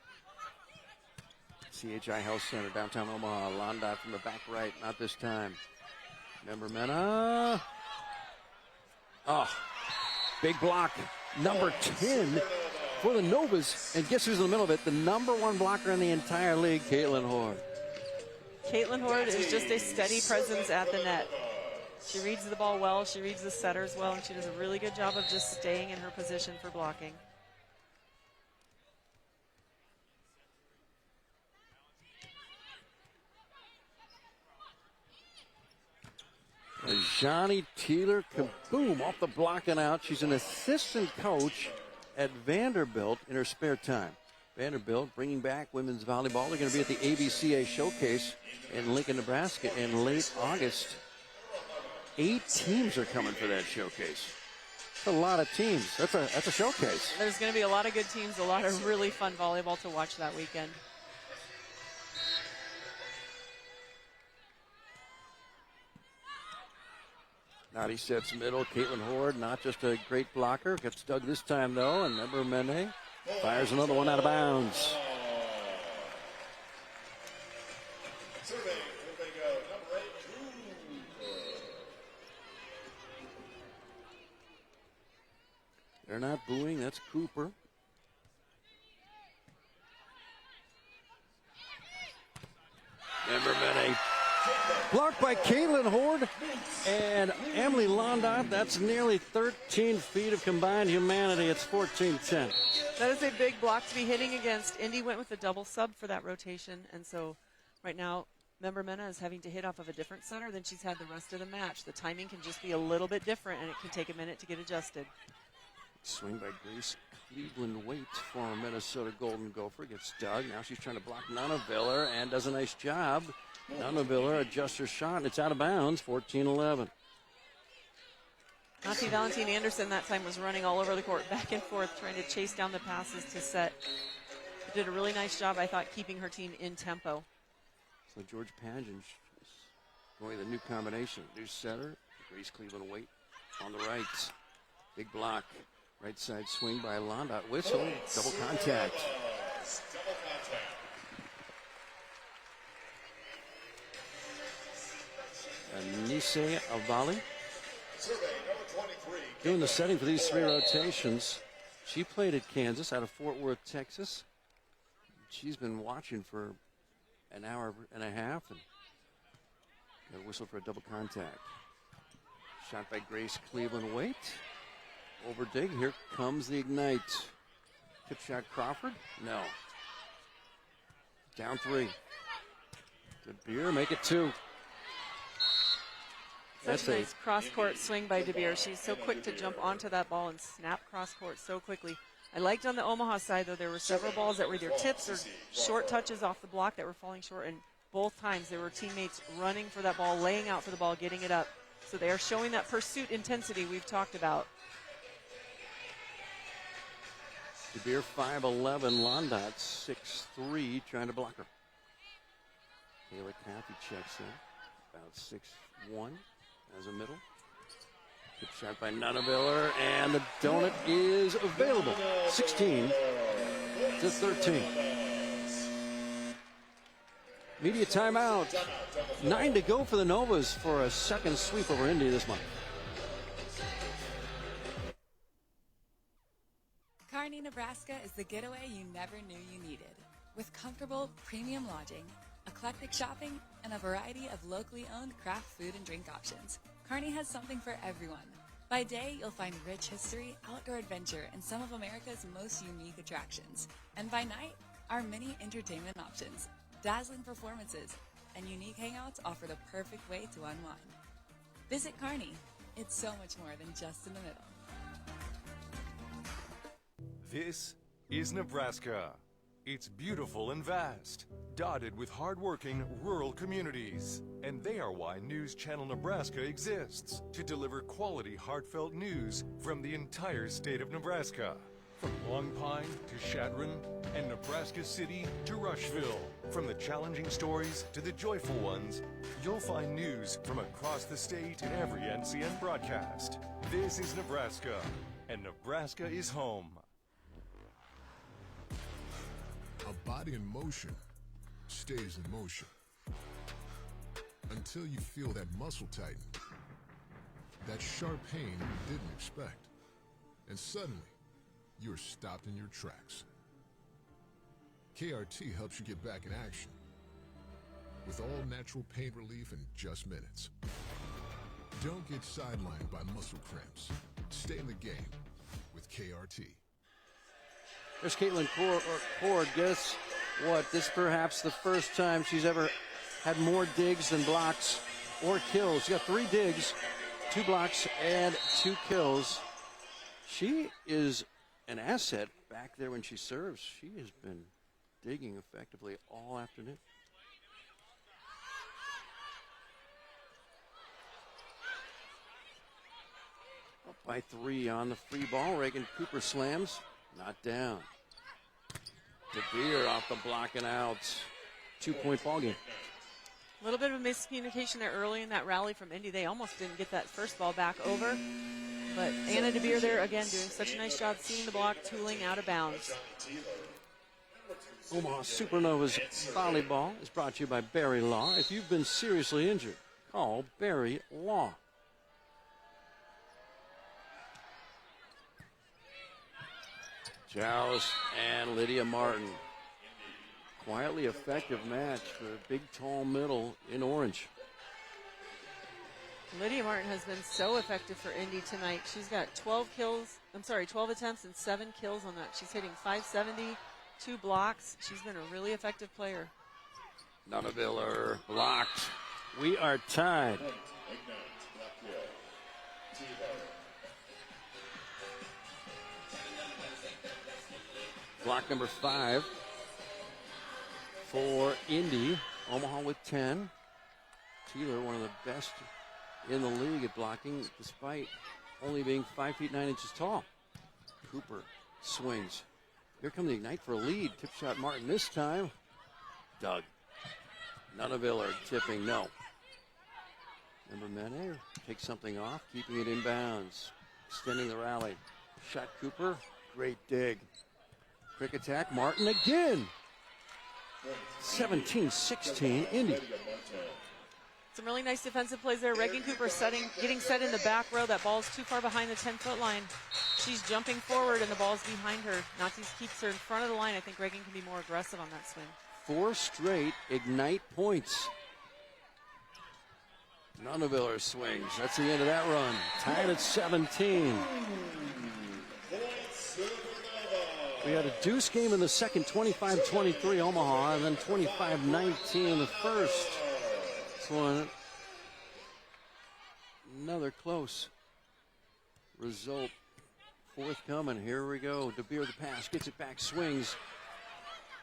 CHI Health Center, downtown Omaha. Londot from the back right, not this time. Member Mena. Oh, big block. Number 10 for the Novas. And guess who's in the middle of it? The number 1 blocker in the entire league, Caitlin Horde. Caitlin Horde is just a steady presence at the net. She reads the ball well, she reads the setters well, and she does a really good job of just staying in her position for blocking. Johnny Teeler, kaboom, off the block and out. She's an assistant coach at Vanderbilt in her spare time. Vanderbilt bringing back women's volleyball. They're going to be at the ABCA Showcase in Lincoln, Nebraska in late August. 8 teams are coming for that showcase. That's a lot of teams. That's a showcase. There's going to be a lot of good teams, a lot of really fun volleyball to watch that weekend. Nadi sets middle. Caitlin Horde, not just a great blocker. Gets dug this time, though. And Member Mene fires another one out of bounds. They're not booing. That's Cooper. by Caitlin Horde and Emily Londot. That's nearly 13 feet of combined humanity. It's 14-10. That is a big block to be hitting against. Indy went with a double sub for that rotation, and so right now, Member Mena is having to hit off of a different center than she's had the rest of the match. The timing can just be a little bit different, and it can take a minute to get adjusted. Swing by Grace Cleveland Waite, former Minnesota Golden Gopher, gets dug. Now she's trying to block Nunaviller and does a nice job. Nunaviller adjusts her shot, and it's out of bounds, 14-11. Nazi Valentine Anderson that time was running all over the court, back and forth, trying to chase down the passes to set. Did a really nice job, I thought, keeping her team in tempo. So George Pageant is going with a new combination. New setter, Grace Cleveland Waite on the right. Big block. Right side swing by Londot. Whistle. Double contact. Anise Avali doing the setting for these 3 rotations. She played at Kansas out of Fort Worth, Texas. She's been watching for an hour and a half and got a whistle for a double contact. Shot by Grace Cleveland Waite. Over dig. Here comes the Ignite. Tip shot Crawford? No. Down 3. DeBeer make it 2. Such a nice cross-court swing by DeBeer. She's so quick to jump onto that ball and snap cross-court so quickly. I liked on the Omaha side, though, there were several balls that were either tips or short touches off the block that were falling short, and both times there were teammates running for that ball, laying out for the ball, getting it up. So they are showing that pursuit intensity we've talked about. DeBeer 5'11", Londot 6'3", trying to block her. Kayla Caffey checks in, about 6'1", as a middle. Good shot by Nunaviller, and the donut is available. 16-13. Media timeout. 9 to go for the Novas for a second sweep over Indy this month. Kearney, Nebraska is the getaway you never knew you needed. With comfortable, premium lodging, eclectic shopping, and a variety of locally owned craft food and drink options, Kearney has something for everyone. By day, you'll find rich history, outdoor adventure, and some of America's most unique attractions. And by night, our many entertainment options, dazzling performances, and unique hangouts offer the perfect way to unwind. Visit Kearney. It's so much more than just in the middle. This is Nebraska. It's beautiful and vast, dotted with hardworking rural communities. And they are why News Channel Nebraska exists, to deliver quality, heartfelt news from the entire state of Nebraska. From Long Pine to Chadron and Nebraska City to Rushville. From the challenging stories to the joyful ones, you'll find news from across the state in every NCN broadcast. This is Nebraska, and Nebraska is home. A body in motion stays in motion until you feel that muscle tighten, that sharp pain you didn't expect, and suddenly you're stopped in your tracks. KRT helps you get back in action with all natural pain relief in just minutes. Don't get sidelined by muscle cramps. Stay in the game with KRT. There's Caitlin Cord. Guess what? This is perhaps the first time she's ever had more digs than blocks or kills. She's got 3 digs, 2 blocks, and 2 kills. She is an asset back there when she serves. She has been digging effectively all afternoon. Up by 3 on the free ball. Reagan Cooper slams. Not down. DeBeer off the block and out. 2-point ball game. A little bit of a miscommunication there early in that rally from Indy. They almost didn't get that first ball back over. But Anna DeBeer there, again, doing such a nice job seeing the block, tooling out of bounds. Omaha Supernovas volleyball is brought to you by Barry Law. If you've been seriously injured, call Barry Law. Giles and Lydia Martin. Quietly effective match for a big, tall middle in orange. Lydia Martin has been so effective for Indy tonight. She's got 12 attempts and 7 kills on that. She's hitting .570, 2 blocks. She's been a really effective player. Nunaviller blocked. We are tied. Block number 5 for Indy. Omaha with 10. Teeler, one of the best in the league at blocking, despite only being 5 feet 9 inches tall. Cooper swings. Here come the Ignite for a lead. Tip shot Martin this time. Doug. Nunaviller tipping, no. Member Mene takes something off, keeping it in bounds. Extending the rally. Shot Cooper. Great dig. Quick attack. Martin again. 17-16 Indy. Some really nice defensive plays there. Reagan Cooper getting set in the back row. That ball's too far behind the 10-foot line. She's jumping forward and the ball's behind her. Nazis keeps her in front of the line. I think Reagan can be more aggressive on that swing. 4 straight Ignite points. Nunaviller swings. That's the end of that run. Tied at 17. We had a deuce game in the second, 25-23 Omaha, and then 25-19 in the first. This one, another close result forthcoming. Here we go. DeBeer the pass, gets it back, swings.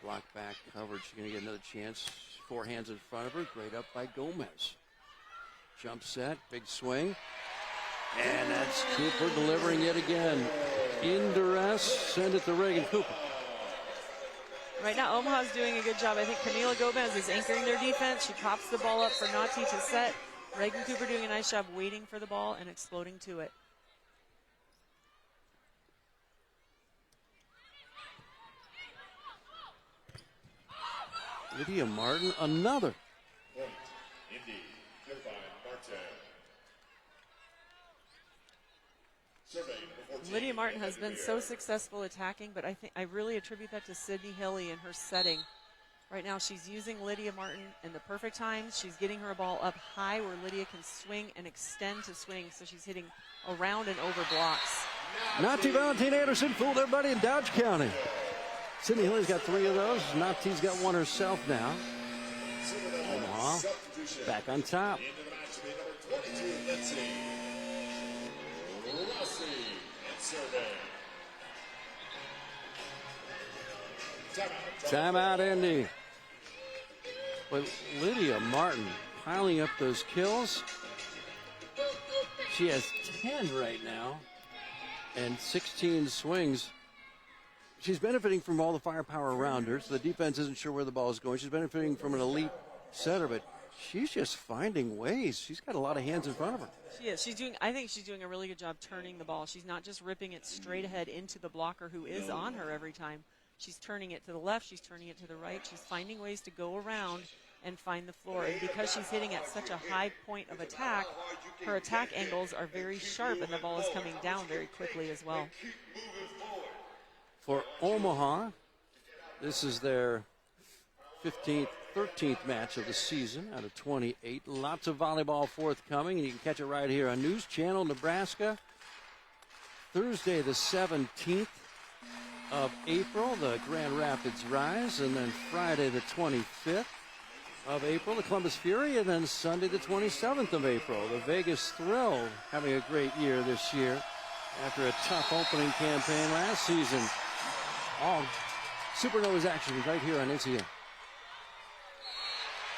Block back coverage. She's going to get another chance. 4 hands in front of her. Great up by Gomez. Jump set, big swing. And that's Cooper delivering yet again. In duress, send it to Reagan Cooper. Right now, Omaha's doing a good job. I think Camila Gomez is anchoring their defense. She pops the ball up for Nati to set. Reagan Cooper doing a nice job waiting for the ball and exploding to it. Lydia Martin, another. Point, Indy, good by Martin. Survey number 14. Lydia Martin has been so successful attacking, but I really attribute that to Sydney Hilly and her setting. Right now, she's using Lydia Martin in the perfect times. She's getting her ball up high where Lydia can swing and extend to swing, so she's hitting around and over blocks. Nati Valentine Anderson fooled everybody in Dodge County. Sydney Hilly's got 3 of those. Nati's got 1 herself now. Omaha back on top. Timeout, Indy. But Lydia Martin piling up those kills. She has 10 right now and 16 swings. She's benefiting from all the firepower around her, so the defense isn't sure where the ball is going. She's benefiting from an elite setter, but she's just finding ways. She's got a lot of hands in front of her. She is. I think she's doing a really good job turning the ball. She's not just ripping it straight ahead into the blocker who is on her every time. She's turning it to the left. She's turning it to the right. She's finding ways to go around and find the floor. And because she's hitting at such a high point of attack, her attack angles are very sharp, and the ball is coming down very quickly as well. For Omaha, this is their 13th match of the season out of 28. Lots of volleyball forthcoming, and you can catch it right here on News Channel Nebraska. Thursday the 17th of April, the Grand Rapids Rise, and then Friday the 25th of April, the Columbus Fury, and then Sunday the 27th of April, the Vegas Thrill, having a great year this year after a tough opening campaign last season. All Supernovas action right here on NCN.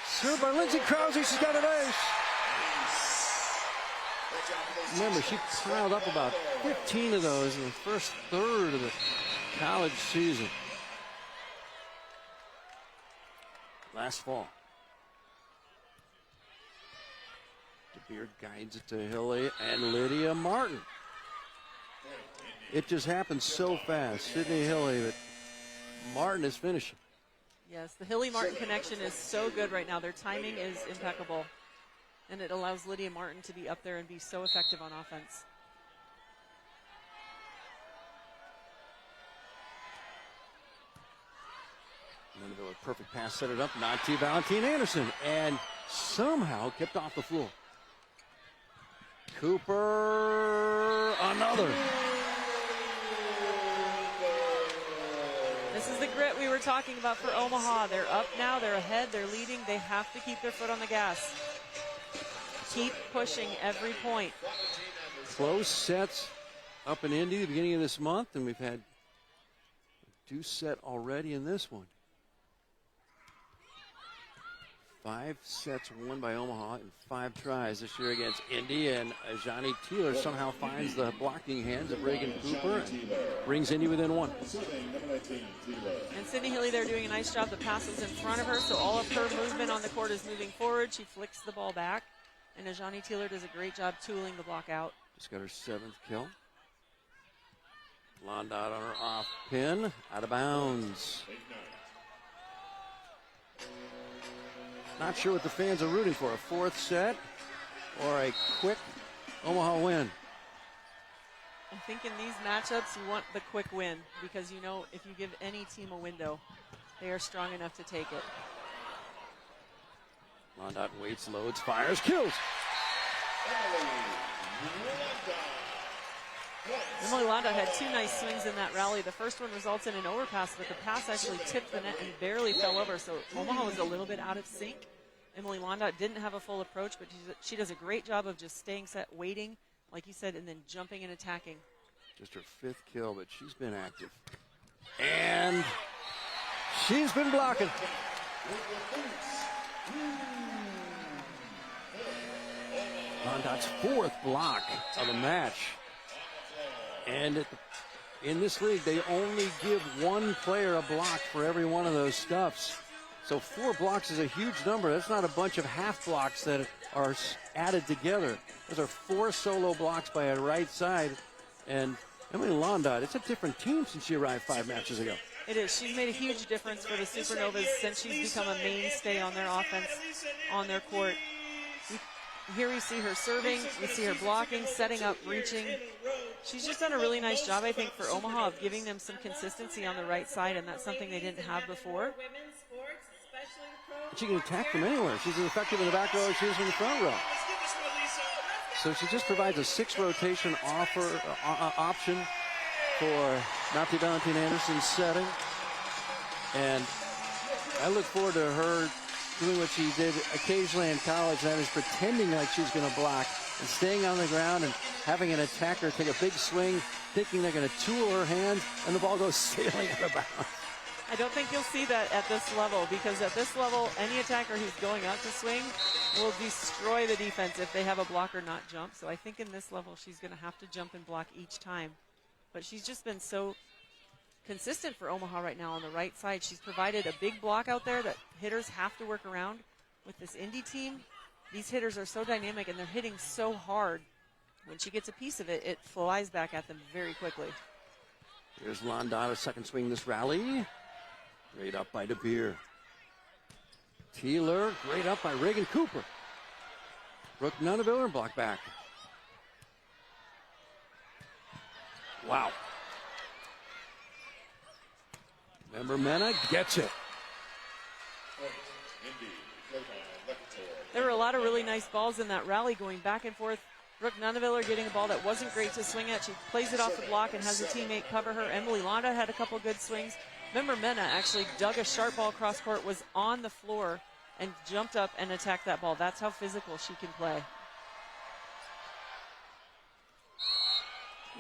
Served by Lindsay Krause. She's got an ace. Remember, she piled up about 15 of those in the first third of the college season last fall. DeBeer guides it to Hilly and Lydia Martin. It just happened so fast. Sydney Hilly, but Martin is finishing. Yes, the Hilly-Martin connection is so good right now. Their timing is impeccable, and it allows Lydia Martin to be up there and be so effective on offense. Nunaviller, perfect pass, set it up. Nati Valentine Anderson, and somehow kept off the floor. Cooper, another. This is the grit we were talking about for Omaha. They're up now, they're ahead, they're leading. They have to keep their foot on the gas. Keep pushing every point. Close sets up in Indy at the beginning of this month, and we've had a deuce set already in this one. 5 sets won by Omaha in 5 tries this year against Indy, and Johnny Teeler somehow finds the blocking hands of Reagan Cooper and brings Indy within 1. And Sydney Hilly there doing a nice job. The pass is in front of her, so all of her movement on the court is moving forward. She flicks the ball back, and Ajani Teeler does a great job tooling the block out. Just got her 7th kill. Londot on her off pin, out of bounds. Not sure what the fans are rooting for, a 4th set or a quick Omaha win. I think in these matchups you want the quick win because you know if you give any team a window, they are strong enough to take it. Londot waits, loads, fires, kills. Emily Londot had 2 nice swings in that rally. The first one results in an overpass, but the pass actually tipped the net and barely fell over, so Omaha was a little bit out of sync. Emily Londot didn't have a full approach, but she does a great job of just staying set, waiting, like you said, and then jumping and attacking. Just her 5th kill, but she's been active. And she's been blocking. Londot's 4th block of the match. And in this league, they only give 1 player a block for every one of those stuffs. So 4 blocks is a huge number. That's not a bunch of half blocks that are added together. Those are 4 solo blocks by a right side. And Emily Londot, it's a different team since she arrived 5 matches ago. It is. She's made a huge difference for the Supernovas since she's become a mainstay on their offense, on their court. Here we see her serving, we see her blocking, setting up, reaching. She's just done a really nice job, I think, for Omaha of giving them some consistency on the right side, and that's something they didn't have before. She can attack from anywhere. She's as effective in the back row as she is in the front row. So she just provides a 6 rotation option for Nathi Valentine Anderson's setting. And I look forward to her doing what she did occasionally in college, and that is pretending like she's going to block and staying on the ground and having an attacker take a big swing, thinking they're going to tool her hands, and the ball goes sailing out of bounds. I don't think you'll see that at this level, because at this level, any attacker who's going out to swing will destroy the defense if they have a blocker not jump. So I think in this level, she's going to have to jump and block each time. But she's just been so consistent for Omaha right now on the right side. She's provided a big block out there that hitters have to work around. With this Indy team, these hitters are so dynamic and they're hitting so hard. When she gets a piece of it, it flies back at them very quickly. Here's Londot, a 2nd swing this rally. Great up by DeBeer. Teeler, great up by Reagan Cooper. Brooke Nunaviller, block back. Wow. Member Mena gets it. There were a lot of really nice balls in that rally going back and forth. Brooke Nunaviller getting a ball that wasn't great to swing at. She plays it off the block and has a teammate cover her. Emily Londot had a couple good swings. Member Mena actually dug a sharp ball cross court, was on the floor, and jumped up and attacked that ball. That's how physical she can play.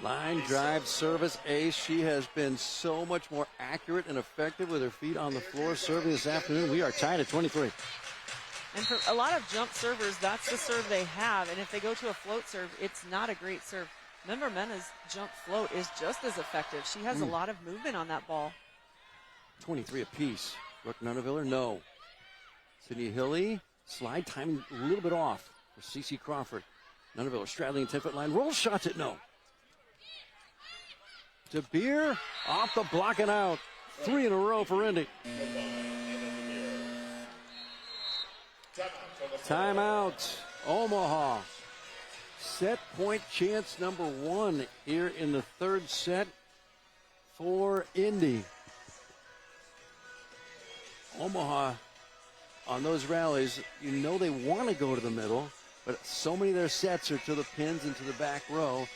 Line drive service ace. She has been so much more accurate and effective with her feet on the floor serving this afternoon. We are tied at 23. And for a lot of jump servers, that's the serve they have. And if they go to a float serve, it's not a great serve. Member Mena's jump float is just as effective. She has a lot of movement on that ball. 23 apiece. Brooke Nunaviller, no. Sydney Hilly, slide timing a little bit off for Cece Crawford. Nunaviller straddling 10-foot line, roll shots it, no. DeBeer off the block and out. 3 in a row for Indy. Timeout, Omaha. Set point chance number 1 here in the 3rd set for Indy. Omaha, on those rallies, you know they want to go to the middle. but so many of their sets are to the pins and to the back row.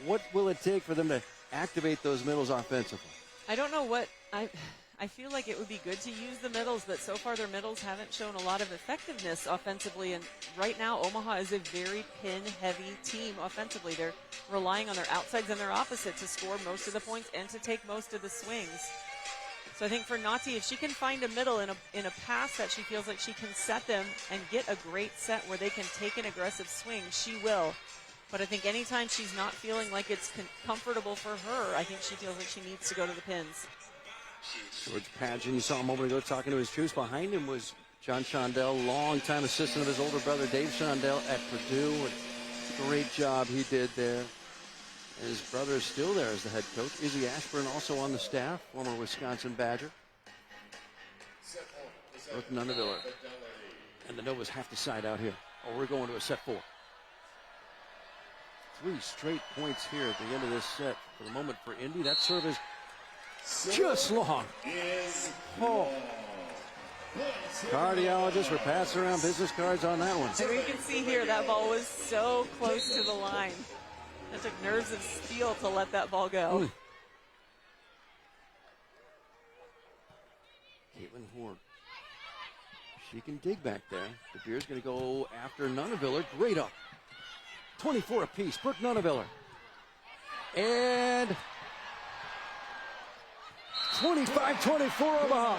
What will it take for them to activate those middles offensively? I don't know what I feel like it would be good to use the middles, but so far their middles haven't shown a lot of effectiveness offensively. And right now, Omaha is a very pin-heavy team offensively. They're relying on their outsides and their opposite to score most of the points and to take most of the swings. So I think for Nati, if she can find a middle in a pass that she feels like she can set them and get a great set where they can take an aggressive swing, she will. But I think anytime she's not feeling like it's comfortable for her, I think she feels like she needs to go to the pins. George Padgett, you saw him a moment ago talking to his troops. Behind him was John Shondell, longtime assistant of his older brother Dave Shondell at Purdue. What a great job he did there. And his brother is still there as the head coach. Izzy Ashburn also on the staff, former Wisconsin Badger. Brooke Nunaviller. And the Novas have to side out here. Oh, we're going to a set 4. 3 straight points here at the end of this set. For the moment for Indy, that serve is just long. Oh. Cardiologists were passing around business cards on that one. And we can see here that ball was so close to the line. It took nerves of steel to let that ball go. Caitlin Horde. She can dig back there. De Beer's going to go after Nunaviller. Great up. 24 apiece. Brooke Nunaviller. And 25-24 Omaha.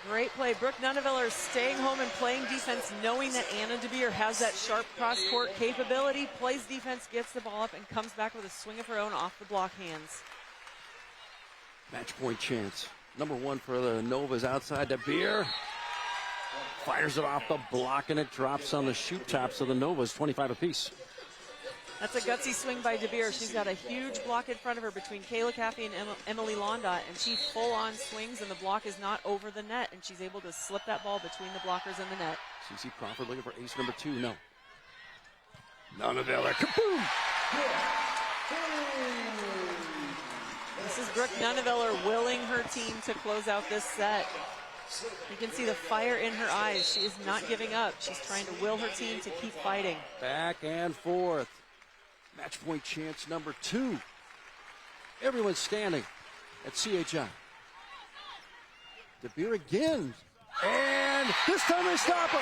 Great play. Brooke Nunaviller staying home and playing defense, knowing that Anna De Beer has that sharp cross-court capability, plays defense, gets the ball up, and comes back with a swing of her own off the block hands. Match point chance. Number 1 for the Novas outside. De Beer fires it off the block, and it drops on the shoot tops of the Novas, 25 apiece. That's a gutsy swing by De Beer. She's got a huge block in front of her between Kayla Caffey and Emily Londa, and she full-on swings, and the block is not over the net, and she's able to slip that ball between the blockers and the net. CeCe Crawford looking for ace number 2. No. Nunaviller. Kaboom! This is Brooke Nunaviller willing her team to close out this set. You can see the fire in her eyes. She is not giving up. She's trying to will her team to keep fighting. Back and forth. Match point chance number 2. Everyone's standing at CHI. De Beer again. And this time they stop him.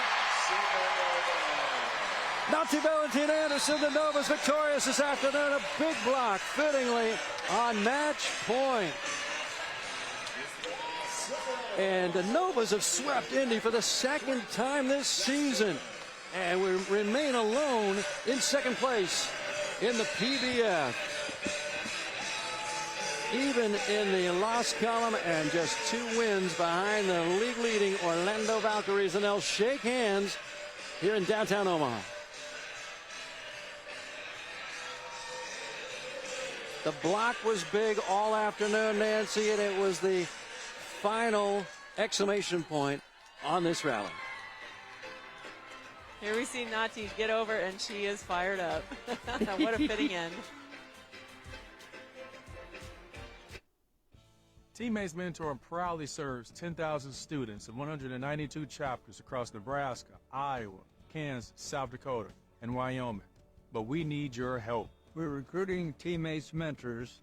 Nati Valentina Anderson, the Novas victorious this afternoon. A big block, fittingly, on match point. And the Novas have swept Indy for the 2nd time this season. And we remain alone in 2nd place in the PVF. Even in the loss column, and just 2 wins behind the league-leading Orlando Valkyries. And they'll shake hands here in downtown Omaha. The block was big all afternoon, Nancy, and it was the final exclamation point on this rally. Here we see Nati get over, and she is fired up. What a fitting end. Teammates Mentor proudly serves 10,000 students in 192 chapters across Nebraska, Iowa, Kansas, South Dakota, and Wyoming. But we need your help. We're recruiting Teammates Mentors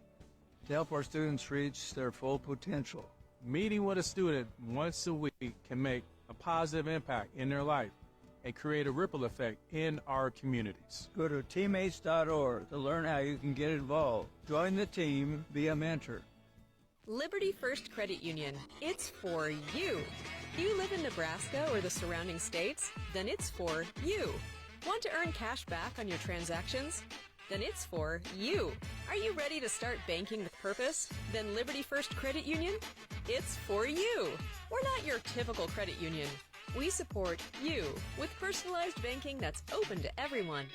to help our students reach their full potential. Meeting with a student once a week can make a positive impact in their life and create a ripple effect in our communities. Go to teammates.org to learn how you can get involved. Join the team, be a mentor. Liberty First Credit Union. It's for you. Do you live in Nebraska or the surrounding states? Then it's for you. Want to earn cash back on your transactions? Then it's for you. Are you ready to start banking with purpose? Then Liberty First Credit Union? It's for you. We're not your typical credit union. We support you with personalized banking that's open to everyone.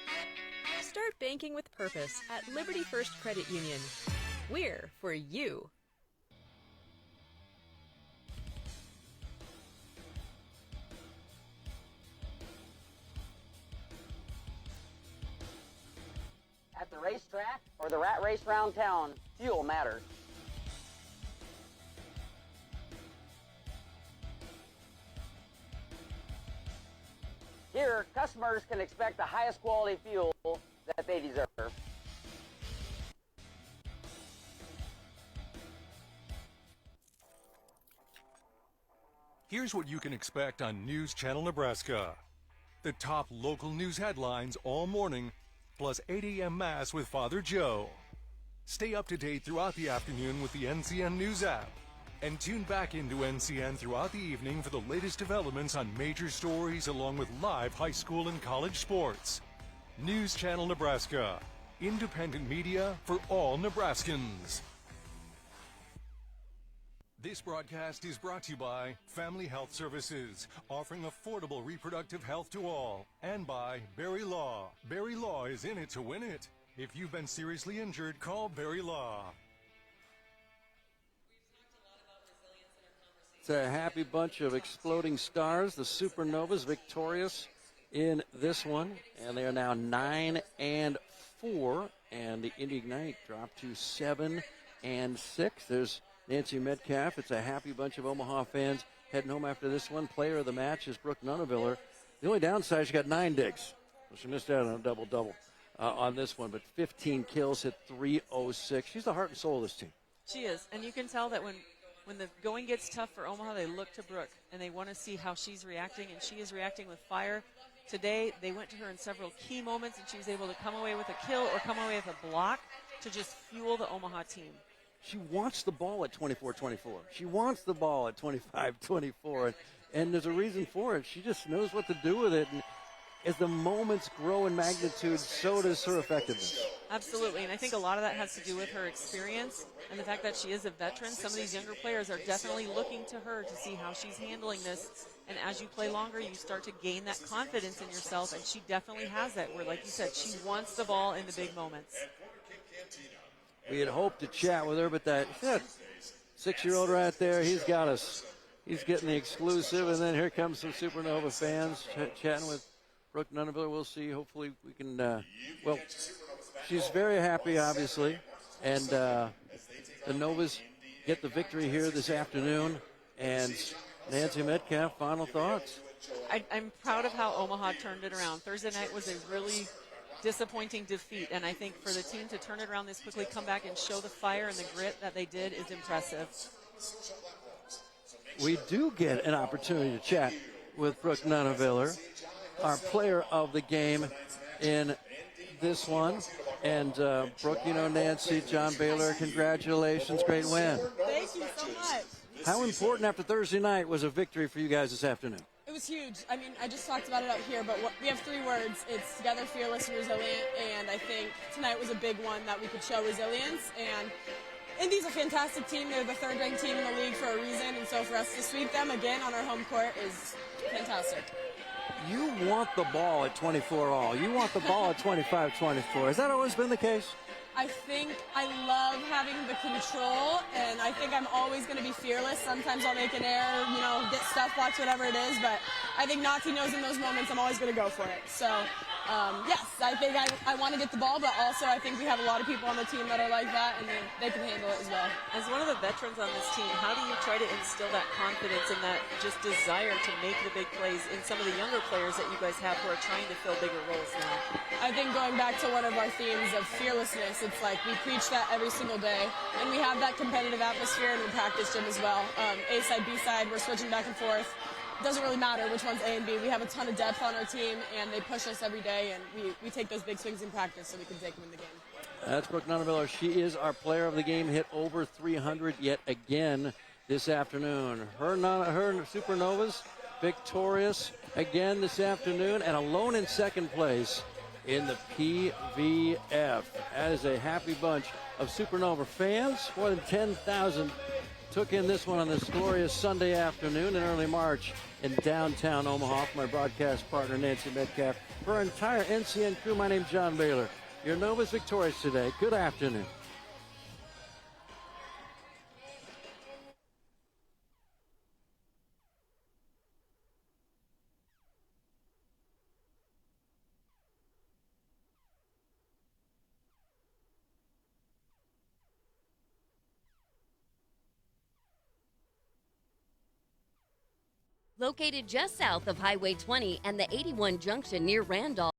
Start banking with purpose at Liberty First Credit Union. We're for you. At the racetrack or the rat race round town, fuel matters. customers can expect the highest quality fuel that they deserve. Here's what you can expect on News Channel Nebraska. The top local news headlines all morning, plus 8 a.m. Mass with Father Joe. Stay up to date throughout the afternoon with the NCN News app. And tune back into NCN throughout the evening for the latest developments on major stories along with live high school and college sports. News Channel Nebraska. Independent media for all Nebraskans. This broadcast is brought to you by Family Health Services, offering affordable reproductive health to all, and by Barry Law. Barry Law is in it to win it. If you've been seriously injured, call Barry Law. It's a happy bunch of exploding stars. The Supernovas victorious in this one, and they are now 9-4, and the Indy Ignite dropped to 7-6. There's Nancy Metcalf. It's a happy bunch of Omaha fans heading home after this one. Player of the match is Brooke Nuneviller. The only downside, she got 9 digs. Well, she missed out on a double-double on this one, but 15 kills, hit .306. She's the heart and soul of this team. She is, and you can tell that when the going gets tough for Omaha, they look to Brooke, and they want to see how she's reacting, and she is reacting with fire. Today, they went to her in several key moments, and she was able to come away with a kill or come away with a block to just fuel the Omaha team. She wants the ball at 24-24. She wants the ball at 25-24, and there's a reason for it. She just knows what to do with it, and as the moments grow in magnitude, so does her effectiveness. Absolutely, and I think a lot of that has to do with her experience and the fact that she is a veteran. Some of these younger players are definitely looking to her to see how she's handling this, and as you play longer, you start to gain that confidence in yourself, and she definitely has that, where, like you said, she wants the ball in the big moments. We had hoped to chat with her, but that 6-year-old right there, he's got us. He's getting the exclusive, and then here comes some Supernova fans chatting with Brooke Nuneviller. We'll see. Hopefully we can, well, she's very happy, obviously, and the Novas get the victory here this afternoon. And Nancy Metcalf, final thoughts? I'm proud of how Omaha turned it around. Thursday night was a really disappointing defeat, and I think for the team to turn it around this quickly, come back and show the fire and the grit that they did is impressive. We do get an opportunity to chat with Brooke Nuneviller, our player of the game in this one. And Brooke, you know Nancy, John Baylor, congratulations, great win. Thank you so much. How important after Thursday night was a victory for you guys this afternoon? It was huge. I mean, I just talked about it out here, but we have 3 words. It's together, fearless, and resilient, and I think tonight was a big one that we could show resilience. And Indy's a fantastic team. They're the 3rd-ranked team in the league for a reason, and so for us to sweep them again on our home court is fantastic. You want the ball at 24 all. You want the ball at 25-24. Has that always been the case? I think I love having the control, and I think I'm always going to be fearless. Sometimes I'll make an error, get stuff blocks, whatever it is, but I think Nati knows in those moments I'm always going to go for it. So, yes, I think I want to get the ball, but also I think we have a lot of people on the team that are like that, and they can handle it as well. As one of the veterans on this team, how do you try to instill that confidence and that just desire to make the big plays in some of the younger players that you guys have who are trying to fill bigger roles now? I think going back to one of our themes of fearlessness, it's like we preach that every single day, and we have that competitive atmosphere in the practice gym as well. A side, B side, we're switching back and forth. It doesn't really matter which one's A and B. We have a ton of depth on our team, and they push us every day, and we take those big swings in practice so we can take them in the game. That's Brooke Nuneviller. She is our player of the game, hit over 300 yet again this afternoon. Her Supernovas victorious again this afternoon and alone in second place in the PVF. That is a happy bunch of Supernova fans. More than 10,000 took in this one on this glorious Sunday afternoon in early March in downtown Omaha. For my broadcast partner, Nancy Metcalf. For our entire NCN crew, my name's John Baylor. Your Novas victorious today. Good afternoon. Located just south of Highway 20 and the 81 junction near Randolph.